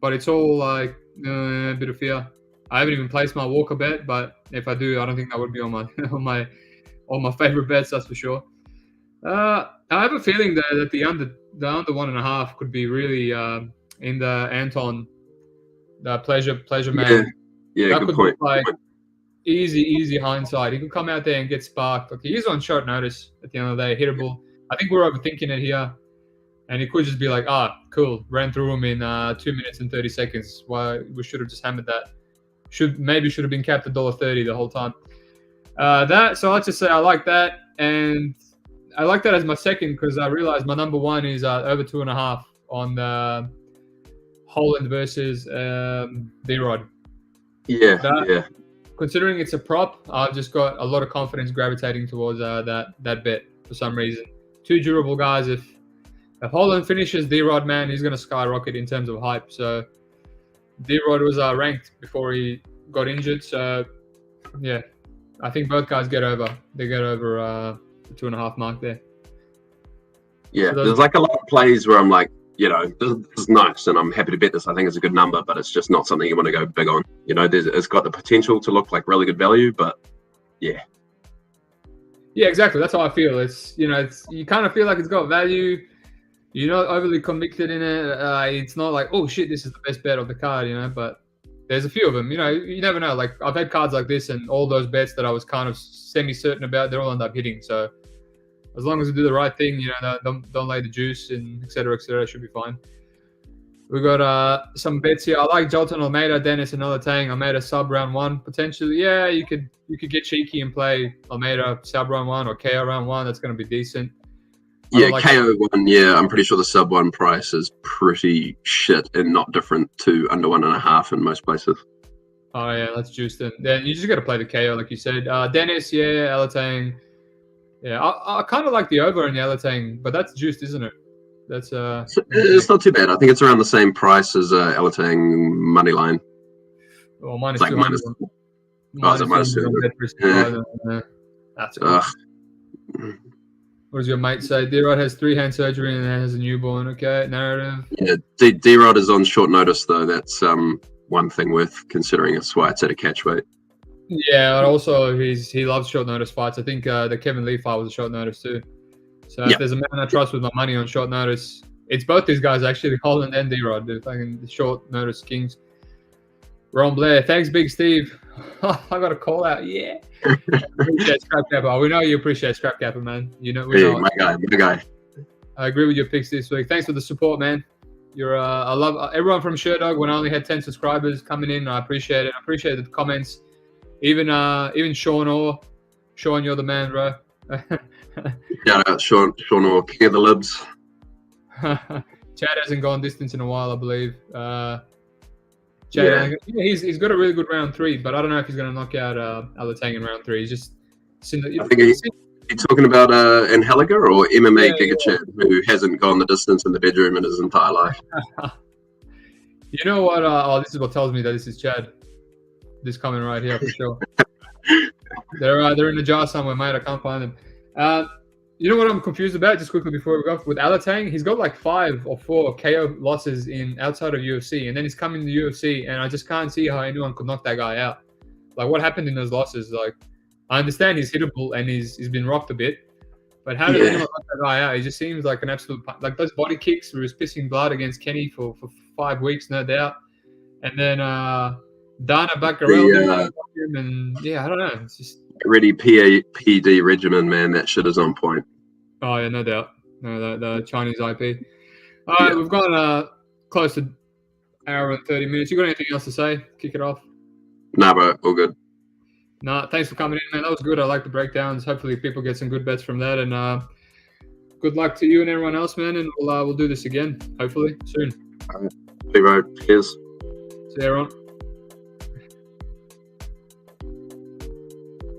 but it's all like a bit of fear. I haven't even placed my Walker bet, but if I do, I don't think that would be on my on my favorite bets. That's for sure. I have a feeling that the under 1.5 could be really in the Anton, the pleasure man. Yeah, good point. Like easy hindsight. He could come out there and get sparked. Like, he is on short notice at the end of the day, hittable. I think we're overthinking it here. And he could just be like, cool, ran through him in 2 minutes and 30 seconds. Why we should have just hammered that. Should have been capped at $1.30 the whole time. So let's just say I like that, and I like that as my second because I realized my number one is over 2.5 on the Holland versus D-Rod. Yeah. Considering it's a prop, I've just got a lot of confidence gravitating towards that bet for some reason. Two durable guys. If Holland finishes D-Rod, man, he's going to skyrocket in terms of hype. So D-Rod was ranked before he got injured. So, yeah, I think both guys get over. They get over the 2.5 mark there. Yeah, so there's like a lot of plays where I'm like, this is nice and I'm happy to bet this. I think it's a good number, but it's just not something you want to go big on. It's got the potential to look like really good value, but yeah. Yeah, exactly. That's how I feel. It's you kind of feel like it's got value. You're not overly convicted in it. It's not like, oh shit, this is the best bet of the card, but there's a few of them. You never know. Like, I've had cards like this, and all those bets that I was kind of semi-certain about, they all end up hitting. So as long as we do the right thing, don't lay the juice and et cetera, it should be fine. We got some bets here. I like Jolton Almeida, Dennis, and Alateng. Almeida sub round 1 potentially. Yeah, you could get cheeky and play Almeida sub round 1 or KO round 1. That's going to be decent. Yeah, KO 1, yeah, I'm pretty sure the sub 1 price is pretty shit and not different to under 1.5 in most places. Oh, yeah, that's juiced in. Then you just got to play the KO, like you said. Dennis, yeah, Alateng. Yeah, I kind of like the over in the Alateng, but that's juiced, isn't it? That's it's not too bad. I think it's around the same price as Alateng money line. Well, minus like 200. Is it minus 200? Yeah. That's good. What does your mate say? D-Rod has 3-hand surgery and has a newborn. Okay, narrative. Yeah, D-Rod is on short notice, though. That's one thing worth considering. That's why it's at a catch weight. Yeah, and also he loves short notice fights. I think the Kevin Lee fight was a short notice too. So if there's a man I trust with my money on short notice, it's both these guys actually, Holland and D-Rod. They're fucking the short notice kings. Ron Blair, thanks, Big Steve. I got a call out. Yeah. Appreciate ScrapCapper. We know you appreciate ScrapCapper, man. My guy. I agree with your picks this week. Thanks for the support, man. I love everyone from Sherdog. When I only had 10 subscribers coming in, I appreciate it. I appreciate the comments. Even Sean Orr. Sean, you're the man, bro. Shout out Sean Orr, king of the libs. Chad hasn't gone distance in a while, I believe. He's got a really good round 3, but I don't know if he's going to knock out Alateng in round 3. He's just. I think you're talking about Anheliger or MMA Giga Chad, who hasn't gone the distance in the bedroom in his entire life. You know what? This is what tells me that this is Chad. This comment right here for sure. They're in the jar somewhere, mate. I can't find them. You know what I'm confused about? Just quickly before we go, with Alateng, he's got like 5 or 4 KO losses outside of UFC, and then he's coming to the UFC, and I just can't see how anyone could knock that guy out. Like, what happened in those losses? Like, I understand he's hittable and he's been rocked a bit, but how did anyone knock that guy out? He just seems like an absolute, like those body kicks where he was pissing blood against Kenny for 5 weeks, no doubt, and then Dana Bakkarel and I don't know. It's just ready PD regimen, man. That shit is on point. Oh yeah, no doubt. No, the Chinese IP. All right, we've gone close to hour and 30 minutes. You got anything else to say? Kick it off. Nah, bro, all good. Nah, thanks for coming in, man. That was good. I like the breakdowns. Hopefully, people get some good bets from that. And good luck to you and everyone else, man. And we'll do this again, hopefully soon. All right, bro. Cheers. See you, everyone.